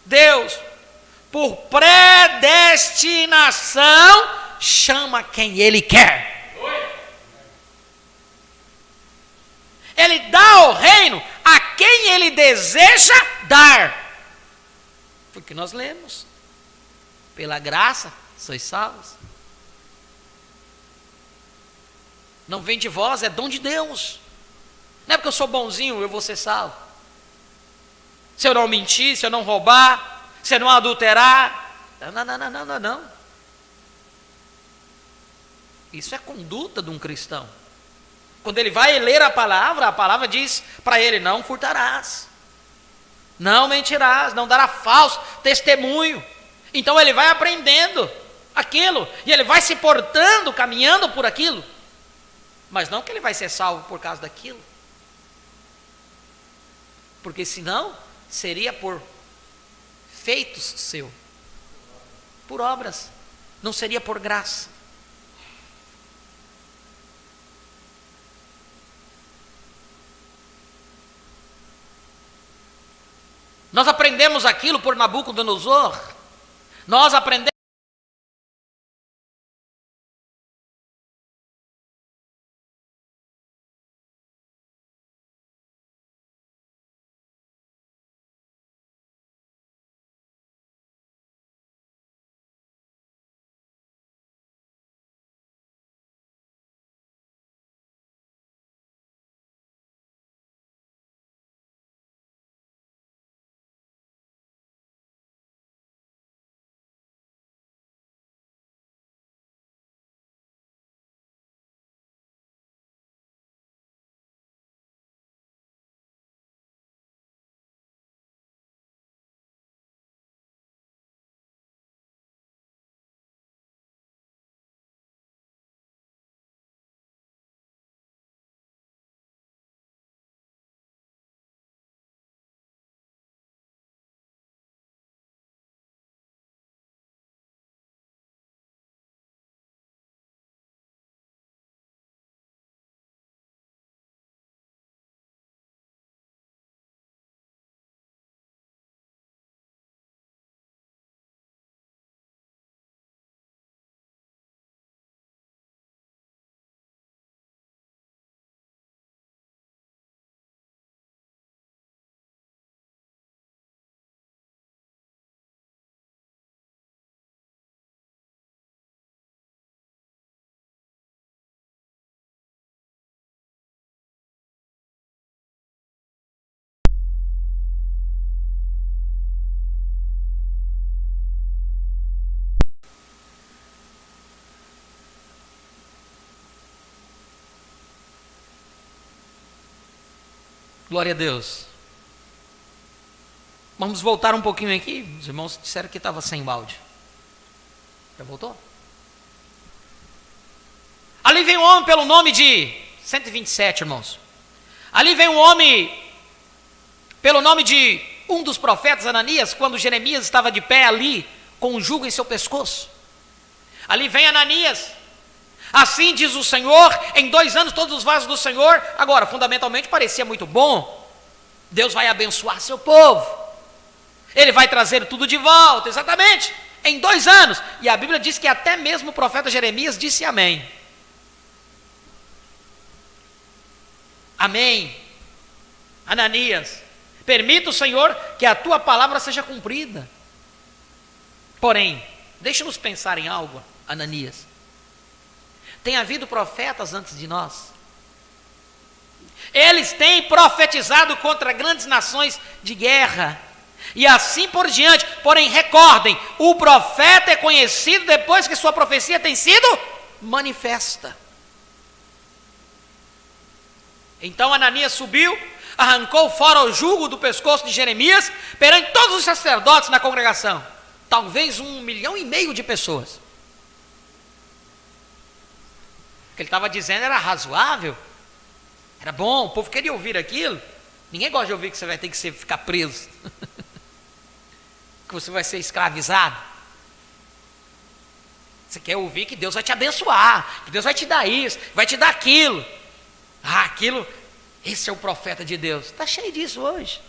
Deus, por predestinação, chama quem Ele quer. Ele dá o reino a quem Ele deseja dar. Porque nós lemos, pela graça sois salvos. Não vem de vós, é dom de Deus. Não é porque eu sou bonzinho, eu vou ser salvo. Se eu não mentir, se eu não roubar, se eu não adulterar. Não. Isso é conduta de um cristão. Quando ele vai ler a palavra diz para ele, não furtarás. Não mentirás, não dará falso testemunho. Então ele vai aprendendo aquilo, e ele vai se portando, caminhando por aquilo. Mas não que ele vai ser salvo por causa daquilo. Porque senão, seria por feitos seu. Por obras. Não seria por graça. Nós aprendemos aquilo por Nabucodonosor. Nós aprendemos Glória a Deus. Vamos voltar um pouquinho aqui. Os irmãos disseram que estava sem áudio. Já voltou? Ali vem um homem pelo nome de 127, irmãos. Ali vem um homem pelo nome de um dos profetas, Ananias, quando Jeremias estava de pé ali, com um jugo em seu pescoço. Ali vem Ananias. Assim diz o Senhor, em 2 anos todos os vasos do Senhor. Agora, fundamentalmente parecia muito bom. Deus vai abençoar seu povo. Ele vai trazer tudo de volta, exatamente, em 2 anos. E a Bíblia diz que até mesmo o profeta Jeremias disse amém. Amém. Ananias, permita o Senhor que a tua palavra seja cumprida. Porém, deixa-nos pensar em algo, Ananias. Tem havido profetas antes de nós. Eles têm profetizado contra grandes nações de guerra. E assim por diante. Porém, recordem, o profeta é conhecido depois que sua profecia tem sido manifesta. Então Ananias subiu, arrancou fora o jugo do pescoço de Jeremias, perante todos os sacerdotes na congregação. Talvez 1,5 milhão de pessoas. O que ele estava dizendo era razoável, era bom, o povo queria ouvir aquilo. Ninguém gosta de ouvir que você vai ter que ficar preso, que você vai ser escravizado. Você quer ouvir que Deus vai te abençoar, que Deus vai te dar isso, vai te dar aquilo. Aquilo, esse é o profeta de Deus. Está cheio disso hoje.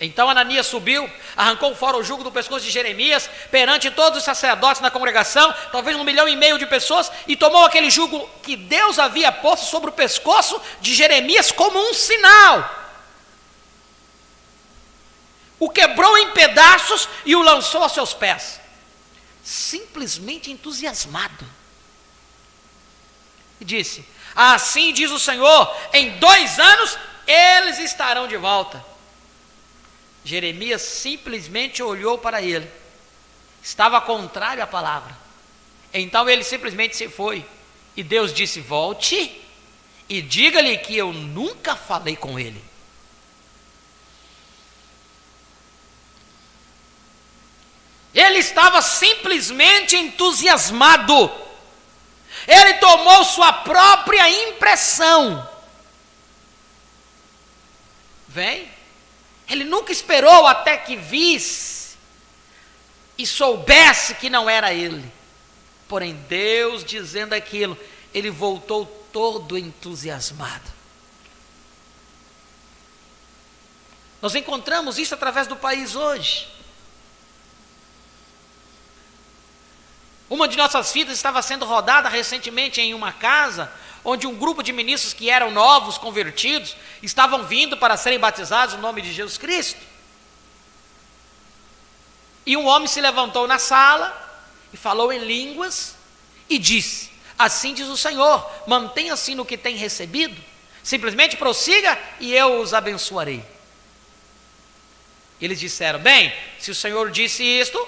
Então Ananias subiu, arrancou fora o jugo do pescoço de Jeremias, perante todos os sacerdotes na congregação, talvez 1,5 milhão de pessoas, e tomou aquele jugo que Deus havia posto sobre o pescoço de Jeremias como um sinal. O quebrou em pedaços e o lançou aos seus pés. Simplesmente entusiasmado. E disse: assim diz o Senhor, em 2 anos eles estarão de volta. Jeremias simplesmente olhou para ele. Estava contrário à palavra. Então ele simplesmente se foi. E Deus disse: volte e diga-lhe que eu nunca falei com ele. Ele estava simplesmente entusiasmado. Ele tomou sua própria impressão. Vem. Ele nunca esperou até que visse e soubesse que não era ele. Porém, Deus dizendo aquilo, ele voltou todo entusiasmado. Nós encontramos isso através do país hoje. Uma de nossas vidas estava sendo rodada recentemente em uma casa, onde um grupo de ministros que eram novos, convertidos, estavam vindo para serem batizados no nome de Jesus Cristo. E um homem se levantou na sala e falou em línguas e disse: assim diz o Senhor, mantenha-se no que tem recebido, simplesmente prossiga e eu os abençoarei. Eles disseram: bem, se o Senhor disse isto,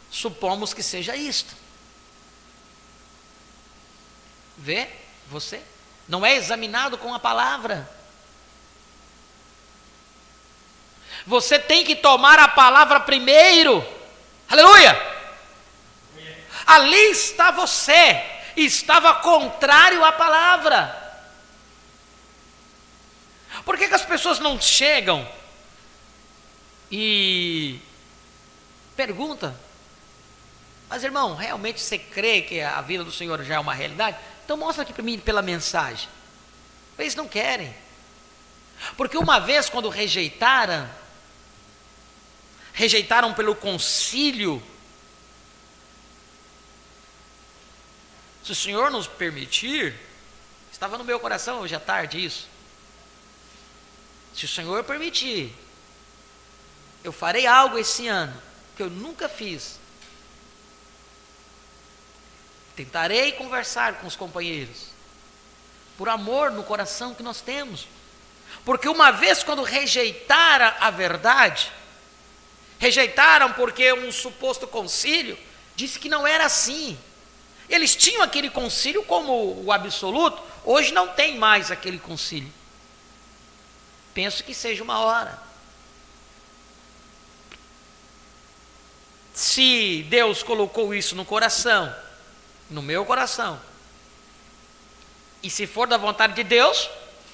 supomos que seja isto. Vê, você não é examinado com a palavra. Você tem que tomar a palavra primeiro. Aleluia! Ali está você, estava contrário à palavra. Por que as pessoas não chegam e perguntam: mas irmão, realmente você crê que a vida do Senhor já é uma realidade? Então mostra aqui para mim pela mensagem. Eles não querem. Porque uma vez quando rejeitaram pelo concílio. Se o Senhor nos permitir, estava no meu coração hoje à tarde isso. Se o Senhor permitir, eu farei algo esse ano que eu nunca fiz. Tentarei conversar com os companheiros, por amor no coração que nós temos. Porque uma vez quando rejeitaram a verdade, rejeitaram porque um suposto concílio disse que não era assim. Eles tinham aquele concílio como o absoluto, hoje não tem mais aquele concílio. Penso que seja uma hora. Se Deus colocou isso no coração, no meu coração, e se for da vontade de Deus,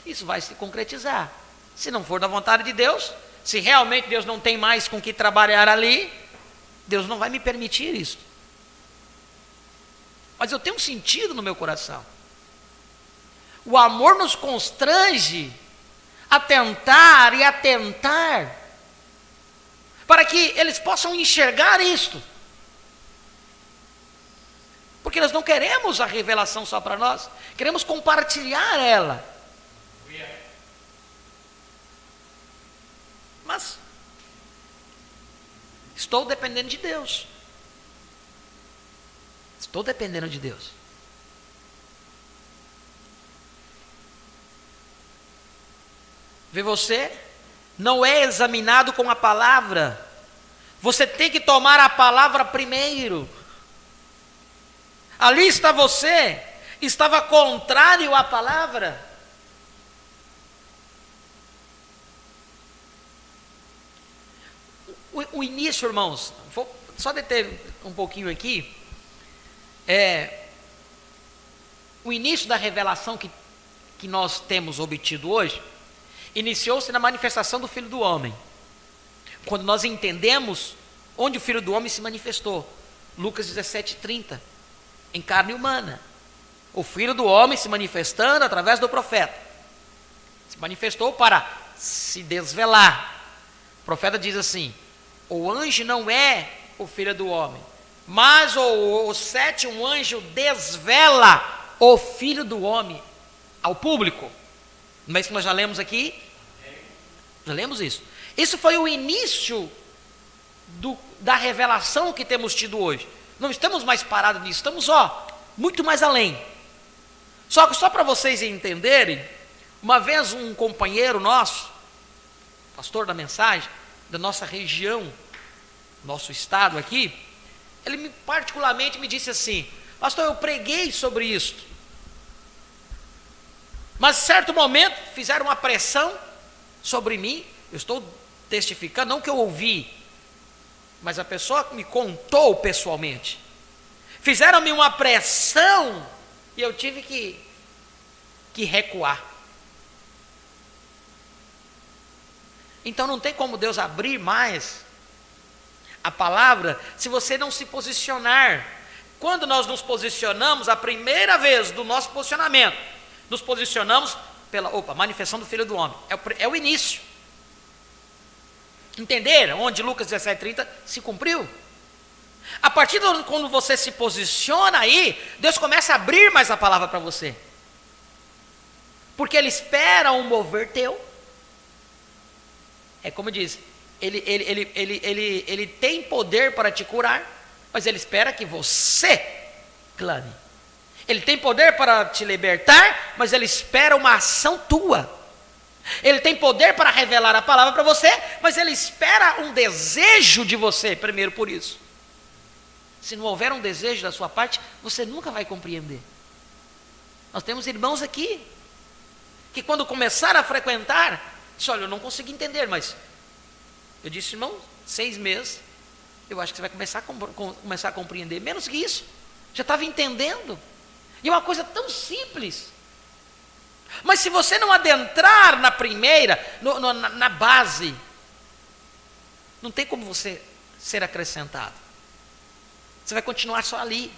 isso vai se concretizar. Se não for da vontade de Deus, se realmente Deus não tem mais com que trabalhar ali, Deus não vai me permitir isso. Mas eu tenho um sentido no meu coração. O amor nos constrange a tentar e a tentar, para que eles possam enxergar isto. Porque nós não queremos a revelação só para nós, queremos compartilhar ela. Mas estou dependendo de Deus. Estou dependendo de Deus. Vê você, não é examinado com a palavra. Você tem que tomar a palavra primeiro. Ali está você, estava contrário à palavra. O início, irmãos, vou só deter um pouquinho aqui. O início da revelação que nós temos obtido hoje, iniciou-se na manifestação do Filho do Homem. Quando nós entendemos onde o Filho do Homem se manifestou. Lucas 17:30, em carne humana. O Filho do Homem se manifestando através do profeta. Se manifestou para se desvelar. O profeta diz assim: o anjo não é o Filho do Homem, mas o sétimo anjo desvela o Filho do Homem ao público. Não é isso que nós já lemos aqui? Já lemos isso. Isso foi o início da revelação que temos tido hoje. Não estamos mais parados nisso, estamos muito mais além. Só para vocês entenderem, uma vez um companheiro nosso, pastor da mensagem, da nossa região, nosso estado aqui, ele particularmente me disse assim: pastor, eu preguei sobre isso, mas em certo momento fizeram uma pressão sobre mim. Eu estou testificando, não que eu ouvi, mas a pessoa me contou pessoalmente. Fizeram-me uma pressão e eu tive que recuar. Então não tem como Deus abrir mais a palavra se você não se posicionar. Quando nós nos posicionamos, a primeira vez do nosso posicionamento, nos posicionamos pela manifestação do Filho do Homem. É o início. Entenderam onde Lucas 17:30 se cumpriu? A partir de quando você se posiciona aí, Deus começa a abrir mais a palavra para você. Porque Ele espera um mover teu. É como diz, ele tem poder para te curar, mas Ele espera que você clame. Ele tem poder para te libertar, mas Ele espera uma ação tua. Ele tem poder para revelar a palavra para você, mas Ele espera um desejo de você, primeiro por isso. Se não houver um desejo da sua parte, você nunca vai compreender. Nós temos irmãos aqui, que quando começaram a frequentar, disse: olha, eu não consegui entender, mas eu disse: irmão, 6 meses, eu acho que você vai começar a compreender. Menos que isso, já estava entendendo. E é uma coisa tão simples. Mas se você não adentrar na primeira, na base, não tem como você ser acrescentado. Você vai continuar só ali.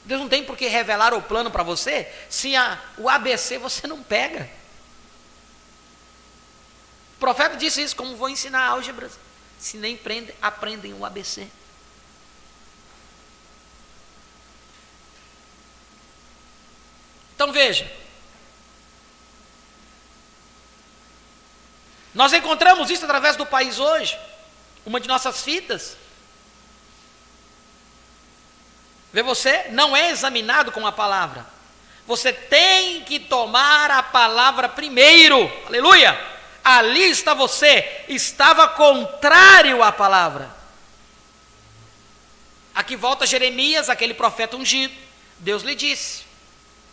Deus não tem por que revelar o plano para você, se o ABC você não pega. O profeta disse isso: como vou ensinar álgebras, se nem aprendem o ABC. Então veja, nós encontramos isso através do país hoje, uma de nossas fitas. Vê você, não é examinado com a palavra. Você tem que tomar a palavra primeiro. Aleluia! Ali está você, estava contrário à palavra. Aqui volta Jeremias, aquele profeta ungido. Deus lhe disse: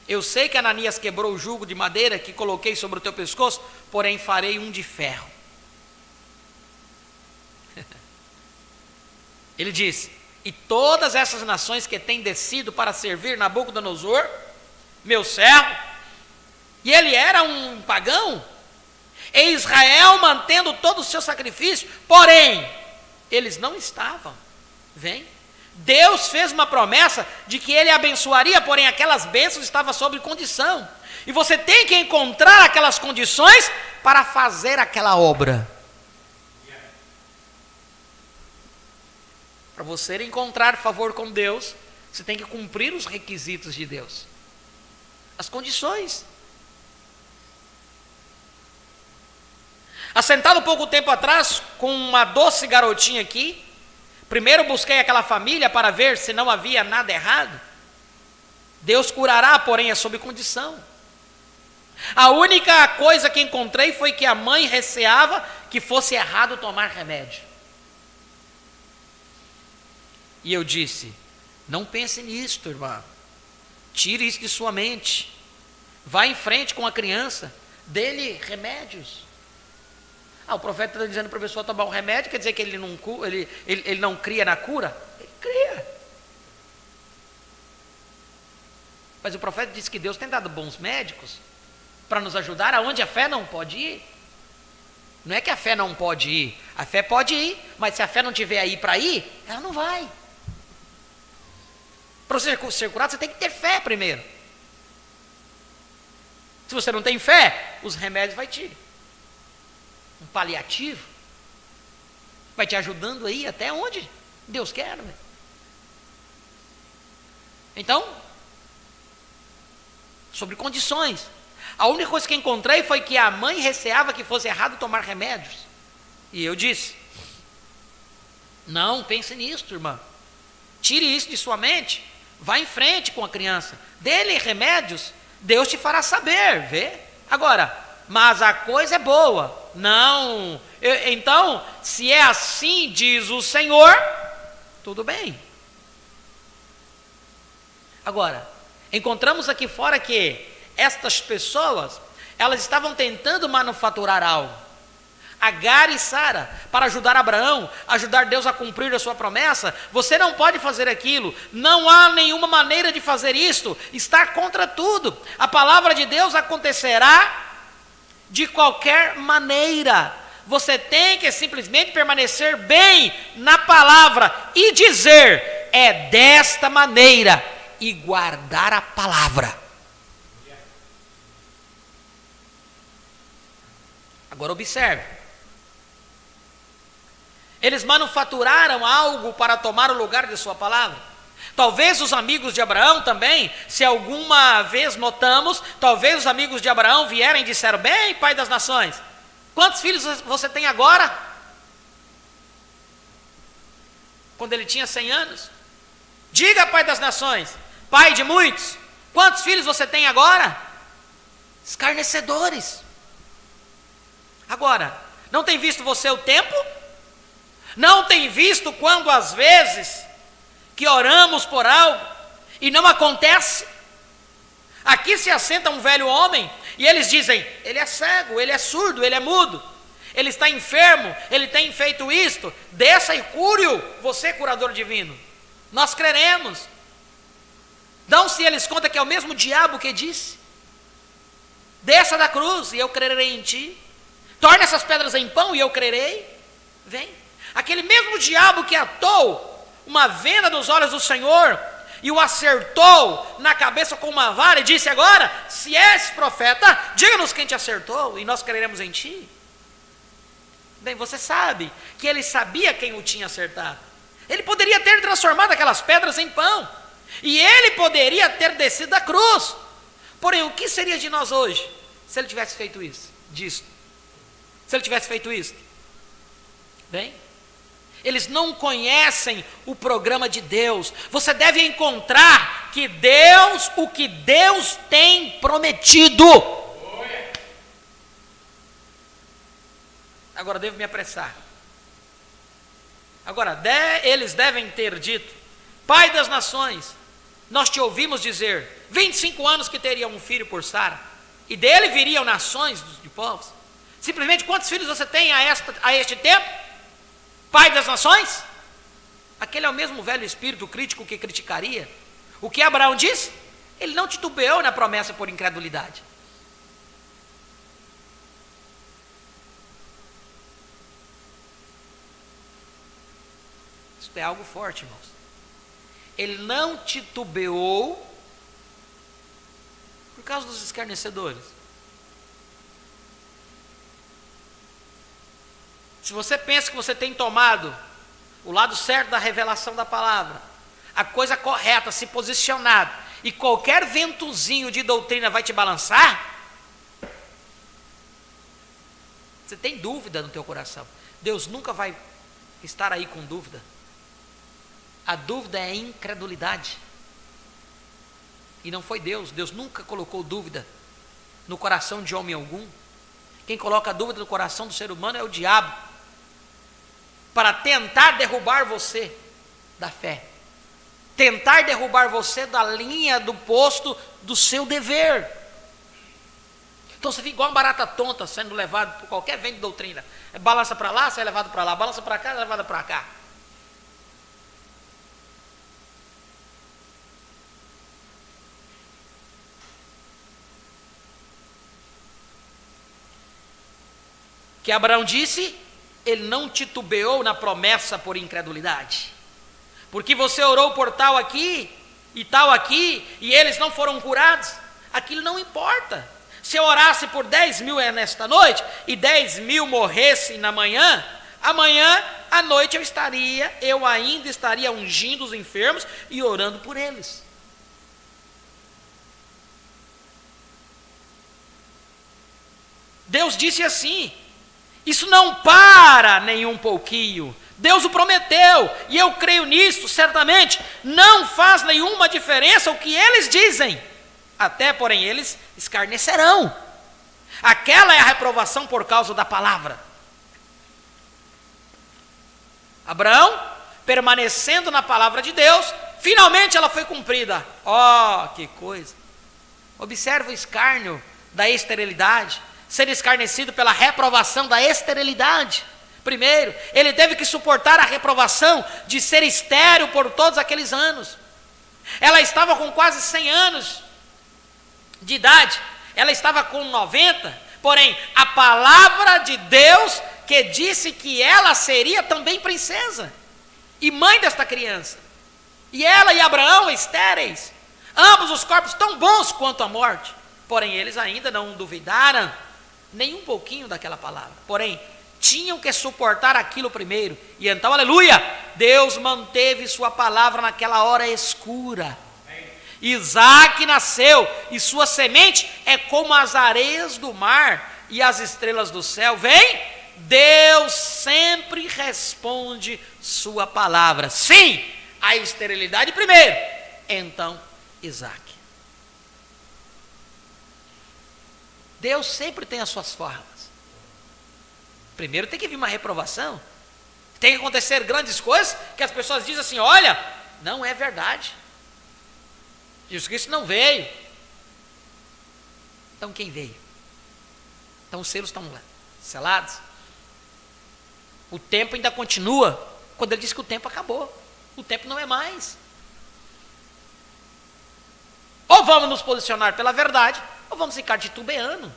eu sei que Ananias quebrou o jugo de madeira que coloquei sobre o teu pescoço, porém farei um de ferro. Ele disse: e todas essas nações que têm descido para servir Nabucodonosor, meu servo, e ele era um pagão, e Israel mantendo todo o seu sacrifício, porém, eles não estavam. Vem. Deus fez uma promessa de que ele abençoaria, porém aquelas bênçãos estavam sob condição. E você tem que encontrar aquelas condições para fazer aquela obra. Para você encontrar favor com Deus, você tem que cumprir os requisitos de Deus. As condições. Assentado pouco tempo atrás, com uma doce garotinha aqui, primeiro busquei aquela família para ver se não havia nada errado. Deus curará, porém é sob condição. A única coisa que encontrei foi que a mãe receava que fosse errado tomar remédio. E eu disse: não pense nisto, irmã. Tire isso de sua mente. Vá em frente com a criança. Dê-lhe remédios. O profeta está dizendo para a pessoa tomar um remédio, quer dizer que ele não cria na cura? Ele cria. Mas o profeta disse que Deus tem dado bons médicos para nos ajudar aonde a fé não pode ir. Não é que a fé não pode ir, a fé pode ir, mas se a fé não tiver aí para ir, ela não vai. Para você ser curado, você tem que ter fé primeiro. Se você não tem fé, os remédios vai te... um paliativo, vai te ajudando aí até onde Deus quer, né? Então, sobre condições, a única coisa que encontrei foi que a mãe receava que fosse errado tomar remédios, e eu disse: não pense nisso, irmã, tire isso de sua mente, vá em frente com a criança, dê-lhe remédios, Deus te fará saber, vê? Agora, mas a coisa é boa. Não, então, se é assim, diz o Senhor, tudo bem. Agora, encontramos aqui fora que estas pessoas, elas estavam tentando manufaturar algo. Agar e Sara, para ajudar Abraão, ajudar Deus a cumprir a sua promessa. Você não pode fazer aquilo, não há nenhuma maneira de fazer isto, está contra tudo. A palavra de Deus acontecerá de qualquer maneira. Você tem que simplesmente permanecer bem na palavra e dizer: é desta maneira, e guardar a palavra. Agora observe. Eles manufaturaram algo para tomar o lugar de sua palavra. Talvez os amigos de Abraão também, se alguma vez notamos, talvez os amigos de Abraão vieram e disseram: bem, pai das nações, quantos filhos você tem agora? Quando ele tinha 100 anos. Diga, pai das nações, pai de muitos, quantos filhos você tem agora? Escarnecedores. Agora, não tem visto você o tempo? Não tem visto quando às vezes que oramos por algo e não acontece? Aqui se assenta um velho homem e eles dizem: ele é cego, ele é surdo, ele é mudo, ele está enfermo, ele tem feito isto, desça e cure-o, você curador divino. Nós creremos. Não-se eles conta que é o mesmo diabo que disse: desça da cruz e eu crerei em ti, torne essas pedras em pão e eu crerei. Vem. Aquele mesmo diabo que atou uma venda dos olhos do Senhor e o acertou na cabeça com uma vara e disse: agora, se és profeta, diga-nos quem te acertou e nós creremos em ti. Bem, você sabe que ele sabia quem o tinha acertado. Ele poderia ter transformado aquelas pedras em pão, e ele poderia ter descido da cruz. Porém, o que seria de nós hoje se ele tivesse feito isso? Se ele tivesse feito isso? Bem, eles não conhecem o programa de Deus. Você deve encontrar que Deus, o que Deus tem prometido. Agora devo me apressar. Agora, eles devem ter dito: Pai das nações, nós te ouvimos dizer, 25 anos que teria um filho por Sara, e dele viriam nações de povos. Simplesmente quantos filhos você tem a este tempo? Pai das nações? Aquele é o mesmo velho espírito crítico que criticaria. O que Abraão disse? Ele não titubeou na promessa por incredulidade. Isso é algo forte, irmãos. Ele não titubeou por causa dos escarnecedores. Se você pensa que você tem tomado o lado certo da revelação da palavra, a coisa correta, se posicionado, e qualquer ventozinho de doutrina vai te balançar, você tem dúvida no teu coração. Deus nunca vai estar aí com dúvida. A dúvida é incredulidade. E não foi Deus. Deus nunca colocou dúvida no coração de homem algum. Quem coloca dúvida no coração do ser humano é o diabo, para tentar derrubar você da fé, tentar derrubar você da linha do posto do seu dever. Então você fica igual uma barata tonta sendo levado por qualquer vento de doutrina. Balança para lá, você é levado para lá, balança para cá, é levado para cá. Que Abraão disse, ele não titubeou na promessa por incredulidade. Porque você orou por tal aqui, e eles não foram curados, aquilo não importa. Se eu orasse por 10 mil nesta noite, e 10 mil morressem na manhã, amanhã à noite eu ainda estaria ungindo os enfermos e orando por eles. Deus disse assim, isso não para nem um pouquinho. Deus o prometeu, e eu creio nisso, certamente. Não faz nenhuma diferença o que eles dizem. Até, porém, eles escarnecerão. Aquela é a reprovação por causa da palavra. Abraão, permanecendo na palavra de Deus, finalmente ela foi cumprida. Oh, que coisa! Observa o escárnio da esterilidade. Ser escarnecido pela reprovação da esterilidade. Primeiro, ele teve que suportar a reprovação de ser estéril por todos aqueles anos. Ela estava com quase 100 anos de idade, ela estava com 90, porém, a palavra de Deus que disse que ela seria também princesa e mãe desta criança. E ela e Abraão estéreis, ambos os corpos tão bons quanto a morte, porém, eles ainda não duvidaram nem um pouquinho daquela palavra, porém, tinham que suportar aquilo primeiro, e então, aleluia, Deus manteve sua palavra naquela hora escura. Isaac nasceu, e sua semente é como as areias do mar, e as estrelas do céu, vem, Deus sempre responde sua palavra, sim, a esterilidade primeiro, então, Isaac. Deus sempre tem as suas formas. Primeiro tem que vir uma reprovação. Tem que acontecer grandes coisas que as pessoas dizem assim, olha, não é verdade. Jesus Cristo não veio. Então quem veio? Então os selos estão selados. O tempo ainda continua. Quando ele diz que o tempo acabou. O tempo não é mais. Ou vamos nos posicionar pela verdade, ou vamos ficar titubeando.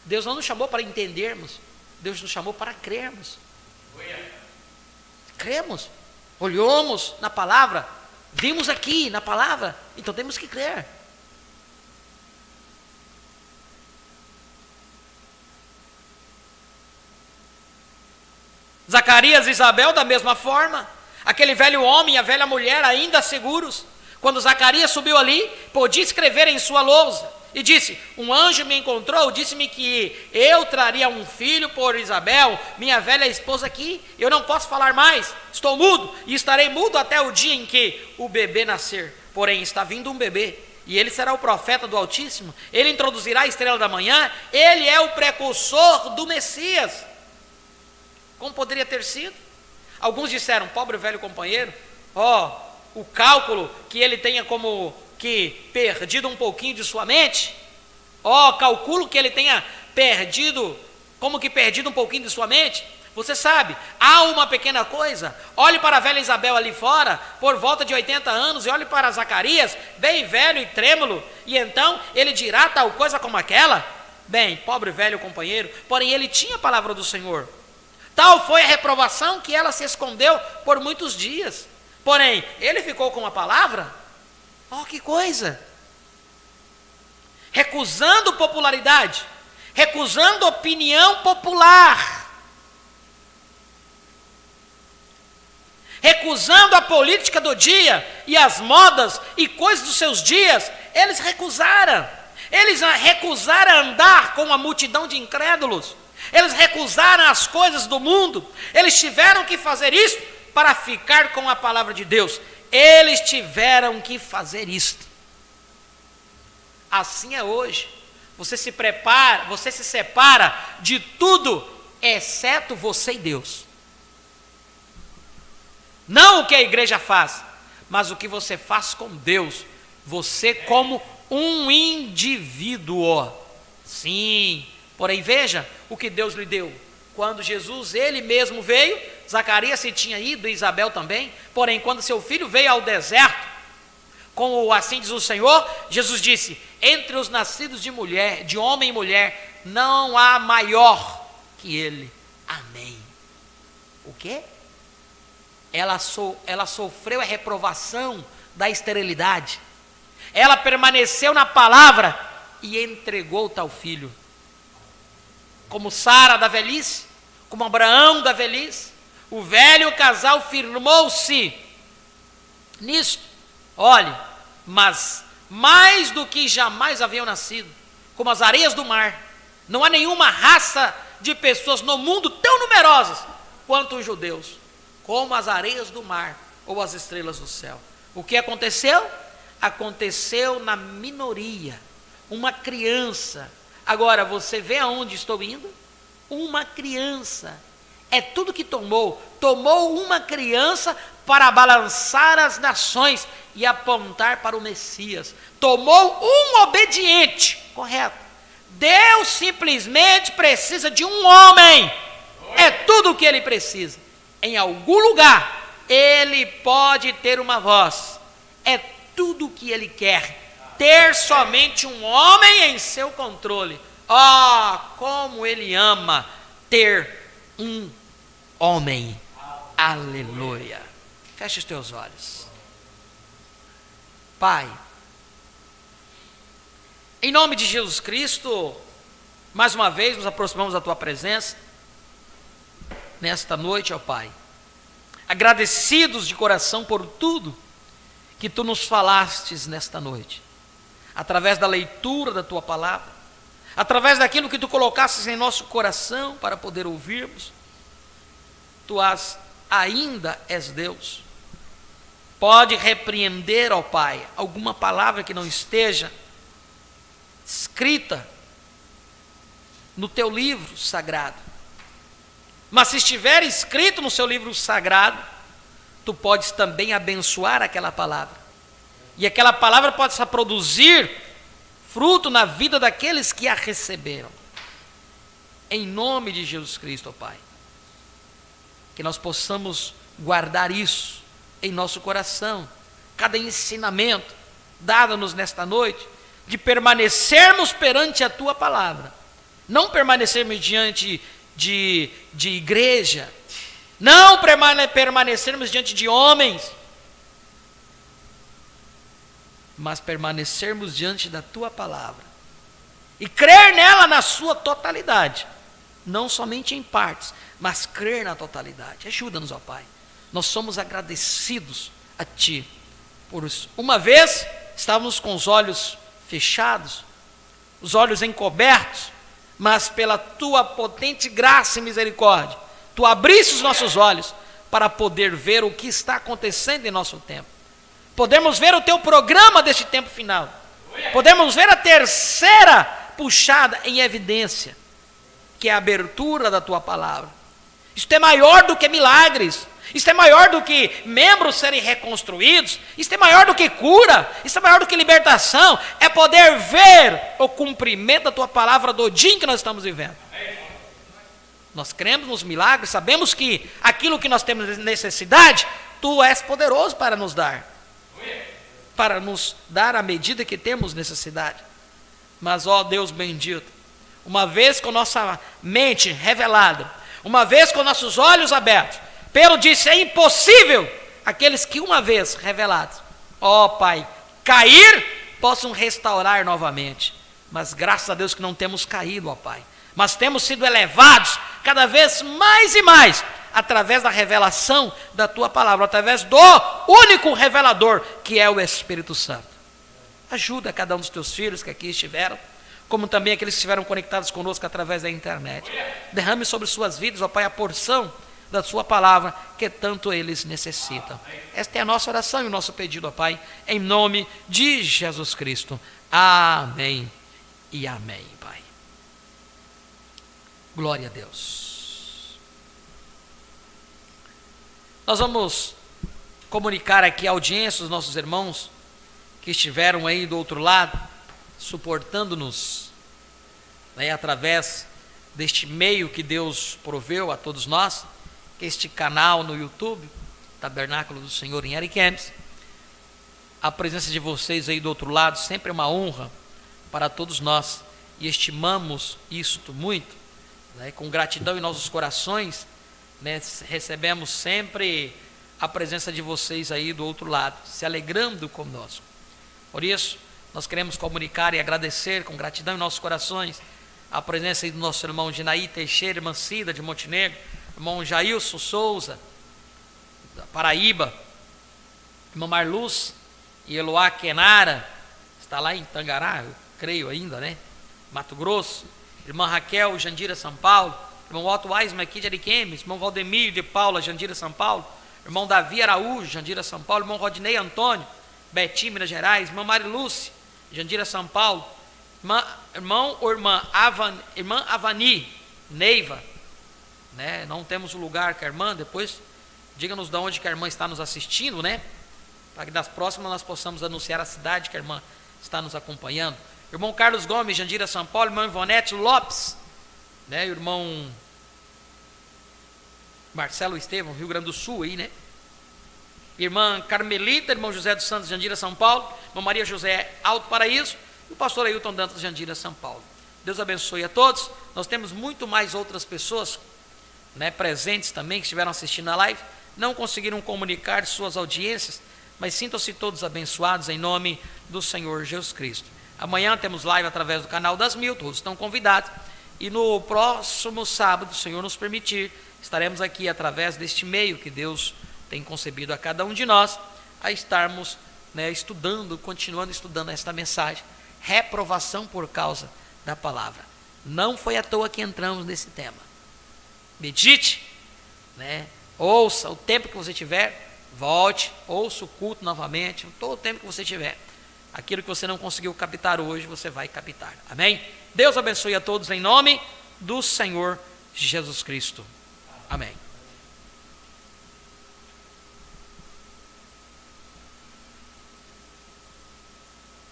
Deus não nos chamou para entendermos, Deus nos chamou para crermos. Cremos, olhamos na palavra, vimos aqui na palavra, então temos que crer. Zacarias e Isabel da mesma forma, aquele velho homem e a velha mulher ainda seguros. Quando Zacarias subiu ali, podia escrever em sua lousa, e disse, um anjo me encontrou, disse-me que eu traria um filho por Isabel, minha velha esposa aqui, eu não posso falar mais, estou mudo, e estarei mudo até o dia em que o bebê nascer, porém está vindo um bebê, e ele será o profeta do Altíssimo, ele introduzirá a estrela da manhã, ele é o precursor do Messias. Como poderia ter sido? Alguns disseram, pobre velho companheiro, o cálculo que ele tenha como que perdido um pouquinho de sua mente, calculo que ele tenha perdido um pouquinho de sua mente. Você sabe, há uma pequena coisa. Olhe para a velha Isabel ali fora, por volta de 80 anos, e olhe para Zacarias, bem velho e trêmulo, e então ele dirá tal coisa como aquela? Bem, pobre velho companheiro, porém ele tinha a palavra do Senhor. Tal foi a reprovação que ela se escondeu por muitos dias. Porém, ele ficou com a palavra. Que coisa! Recusando popularidade, recusando opinião popular, recusando a política do dia e as modas e coisas dos seus dias, eles recusaram andar com a multidão de incrédulos, eles recusaram as coisas do mundo, eles tiveram que fazer isso para ficar com a palavra de Deus, eles tiveram que fazer isto. Assim é hoje, você se separa de tudo, exceto você e Deus. Não o que a igreja faz, mas o que você faz com Deus, você como um indivíduo. Sim, porém veja o que Deus lhe deu. Quando Jesus, ele mesmo veio, Zacarias se tinha ido, e Isabel também, porém quando seu filho veio ao deserto, como assim diz o Senhor, Jesus disse, entre os nascidos de mulher, de homem e mulher, não há maior que ele. Amém. O quê? Ela sofreu a reprovação da esterilidade. Ela permaneceu na palavra e entregou tal filho. Como Sara da velhice, como Abraão da velhice, o velho casal firmou-se nisto. Olhe, mas mais do que jamais haviam nascido, como as areias do mar, não há nenhuma raça de pessoas no mundo tão numerosas quanto os judeus, como as areias do mar ou as estrelas do céu. O que aconteceu? Aconteceu na minoria, uma criança. Agora, você vê aonde estou indo? Uma criança, é tudo que tomou uma criança para balançar as nações e apontar para o Messias, tomou um obediente, correto? Deus simplesmente precisa de um homem, é tudo o que ele precisa. Em algum lugar, ele pode ter uma voz, é tudo o que ele quer, ter somente um homem em seu controle. Como ele ama ter um homem, aleluia. Feche os teus olhos. Pai, em nome de Jesus Cristo, mais uma vez nos aproximamos da tua presença, nesta noite, ó Pai, agradecidos de coração por tudo que tu nos falastes nesta noite, através da leitura da tua palavra, através daquilo que tu colocastes em nosso coração para poder ouvirmos. Tu ainda és Deus. Pode repreender, ó Pai, alguma palavra que não esteja escrita no teu livro sagrado. Mas se estiver escrito no seu livro sagrado, tu podes também abençoar aquela palavra. E aquela palavra pode produzir fruto na vida daqueles que a receberam. Em nome de Jesus Cristo, ó Pai. Que nós possamos guardar isso em nosso coração. Cada ensinamento dado-nos nesta noite, de permanecermos perante a tua palavra. Não permanecermos diante de igreja, não permanecermos diante de homens, mas permanecermos diante da tua palavra e crer nela na sua totalidade, não somente em partes, mas crer na totalidade. Ajuda-nos, ó Pai. Nós somos agradecidos a ti, por uma vez estávamos com os olhos fechados, os olhos encobertos, mas pela tua potente graça e misericórdia, tu abriste os nossos olhos para poder ver o que está acontecendo em nosso tempo. Podemos ver o teu programa deste tempo final. Podemos ver a terceira puxada em evidência, que é a abertura da tua palavra. Isto é maior do que milagres. Isso é maior do que membros serem reconstruídos. Isso é maior do que cura. Isso é maior do que libertação. É poder ver o cumprimento da tua palavra do dia em que nós estamos vivendo. Nós cremos nos milagres, sabemos que aquilo que nós temos necessidade, tu és poderoso para nos dar. Para nos dar à medida que temos necessidade. Mas, ó Deus bendito, uma vez com nossa mente revelada, uma vez com nossos olhos abertos, Pedro disse, é impossível aqueles que uma vez revelados, ó Pai, cair, possam restaurar novamente. Mas graças a Deus que não temos caído, ó Pai, mas temos sido elevados cada vez mais e mais, através da revelação da Tua palavra, através do único revelador, que é o Espírito Santo. Ajuda cada um dos Teus filhos que aqui estiveram, como também aqueles que estiveram conectados conosco através da internet. Derrame sobre suas vidas, ó Pai, a porção da Sua palavra, que tanto eles necessitam. Esta é a nossa oração e o nosso pedido, ó Pai, em nome de Jesus Cristo. Amém e amém, Pai. Glória a Deus. Nós vamos comunicar aqui a audiência dos nossos irmãos que estiveram aí do outro lado, suportando-nos, né, através deste meio que Deus proveu a todos nós, que é este canal no YouTube, Tabernáculo do Senhor em Ariquemes. A presença de vocês aí do outro lado sempre é uma honra para todos nós, e estimamos isto muito, né, com gratidão em nossos corações, né, recebemos sempre a presença de vocês aí do outro lado, se alegrando conosco. Por isso, nós queremos comunicar e agradecer com gratidão em nossos corações a presença aí do nosso irmão Ginaí Teixeira, irmã Cida de Montenegro, irmão Jailson Souza, da Paraíba, irmã Marluz e Eloá Kenara, está lá em Tangará, eu creio ainda, né? Mato Grosso, irmã Raquel Jandira São Paulo, irmão Otto Weisman aqui de Ariquemes, irmão Valdemir de Paula Jandira São Paulo, irmão Davi Araújo Jandira São Paulo, irmão Rodinei Antônio Betim, Minas Gerais, irmã Marilúcia Jandira São Paulo, irmã Avani Neiva, né? Não temos o lugar que a irmã, depois diga-nos de onde que a irmã está nos assistindo, né? Para que nas próximas nós possamos anunciar a cidade que a irmã está nos acompanhando. Irmão Carlos Gomes, Jandira São Paulo, irmão Ivonete Lopes, né? Irmão Marcelo Estevão, Rio Grande do Sul aí, né? Irmã Carmelita, irmão José dos Santos, Jandira São Paulo, irmã Maria José Alto Paraíso, e o pastor Ailton Dantas, Jandira São Paulo. Deus abençoe a todos. Nós temos muito mais outras pessoas, né, presentes também, que estiveram assistindo a live, não conseguiram comunicar suas audiências, mas sintam-se todos abençoados em nome do Senhor Jesus Cristo. Amanhã temos live através do canal das 1000, todos estão convidados, e no próximo sábado, se o Senhor nos permitir, estaremos aqui através deste meio que Deus tem concebido a cada um de nós, a estarmos, né, estudando, continuando estudando esta mensagem, reprovação por causa da palavra. Não foi à toa que entramos nesse tema. Medite, né, ouça o tempo que você tiver, volte, ouça o culto novamente, todo o tempo que você tiver. Aquilo que você não conseguiu captar hoje, você vai captar. Amém? Deus abençoe a todos em nome do Senhor Jesus Cristo. Amém.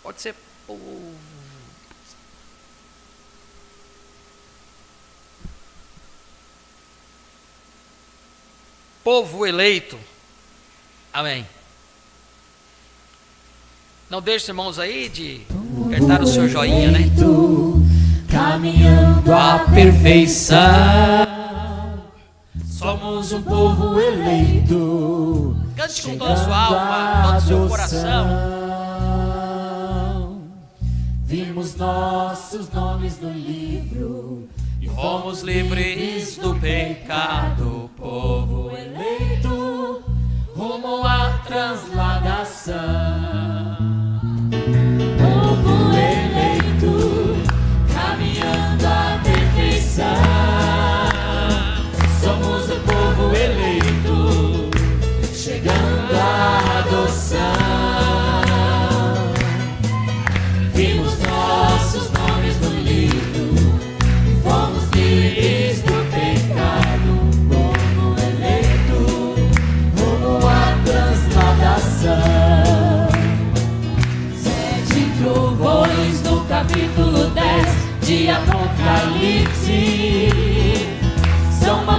Pode ser povo eleito. Amém. Não deixe os irmãos aí de apertar o seu joinha, né? Caminhando à perfeição, somos um povo eleito. Cante com toda a sua alma, todo o seu coração. Vimos nossos nomes no livro e Fomos livres do pecado, povo eleito, rumo à transladação. Povo eleito, caminhando à perfeição. Somos o povo eleito, chegando à adoção. Vimos nossos nomes no livro, fomos livres do pecado.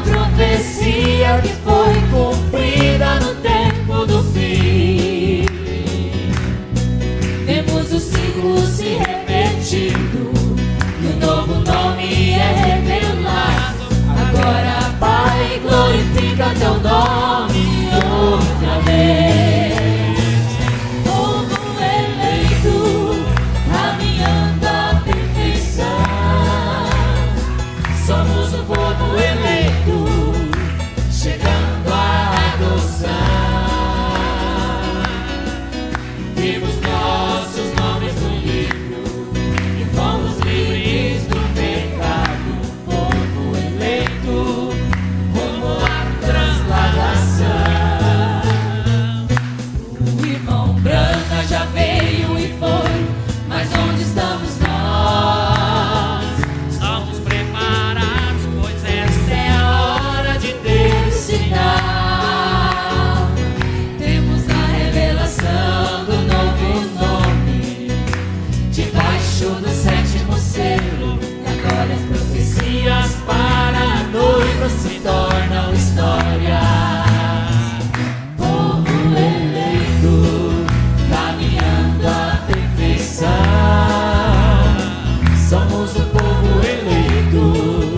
profecia que foi cumprida no tempo do fim. Vemos o ciclo se repetindo e um novo nome é revelado. Agora, Pai, glorifica teu nome outra vez. Povo eleito, caminhando à perfeição. Somos o povo eleito, chegando à adoção. Vimos nossos nomes no livro e fomos livres do pecado. Povo eleito, como a transladação. O irmão Brana já veio e foi, mas onde estamos nós? Estamos preparados, pois esta é a hora de ter sinal. Temos a revelação do novo nome, debaixo do sétimo selo. E agora as profecias para a noiva se tornam história. Povo eleito, caminhando à perfeição. Somos o povo eleito,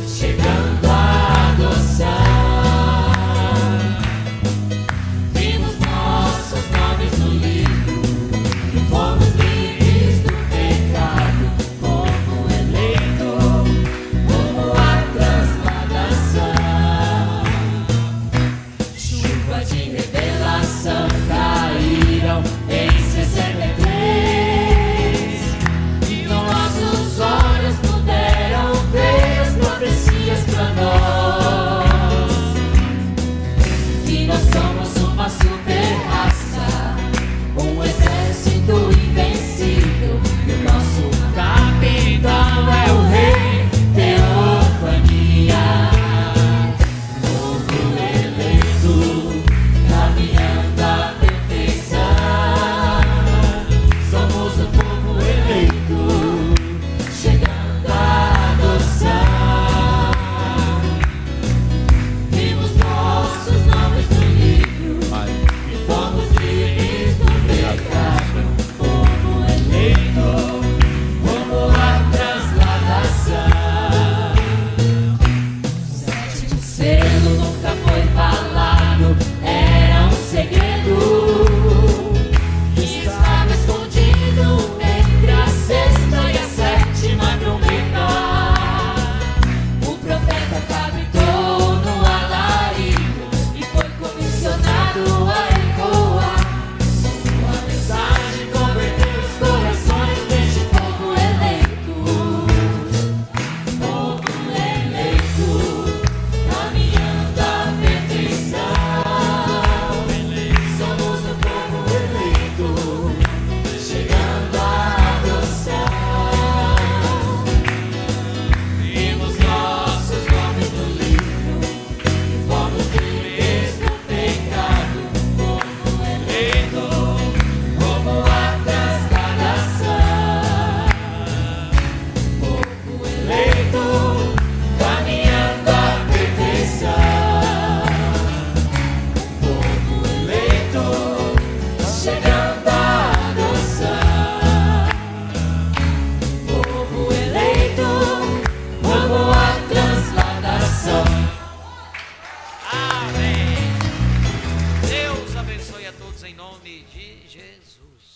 chegando à adoção. Vimos nossos nomes no livro e fomos livres do pecado. Povo eleito, como a transladação. Chuva de revelação caíram em 63 e nossos olhos puderam ver as profecias pra nós. E nós somos uma super raça, um exército invencível, e o nosso capitão é o rei Teofania. Povo eleito, caminhando à perfeição. Somos o povo eleito, chegando à adoção. Vimos nossos nomes no livro e fomos livres do pecado. Povo eleito, como a transladação. Sétimo selo nunca foi falado, era um segredo. Estava escondido entre a sexta e a sétima trombeta. O profeta fabricou no alarido e foi comissionado a ecoar sua mensagem, converter os corações deste povo eleito. Povo eleito, caminhando à perfeição. Somos o povo eleito, chegando à adoção. Vimos nossos nomes no livro e fomos livres do pecado. Povo eleito, como a transladação. Povo eleito, caminhando à perfeição. Povo eleito, chegando à adoção. Povo eleito, como a transladação. Amém. Deus abençoe a todos em nome de Jesus.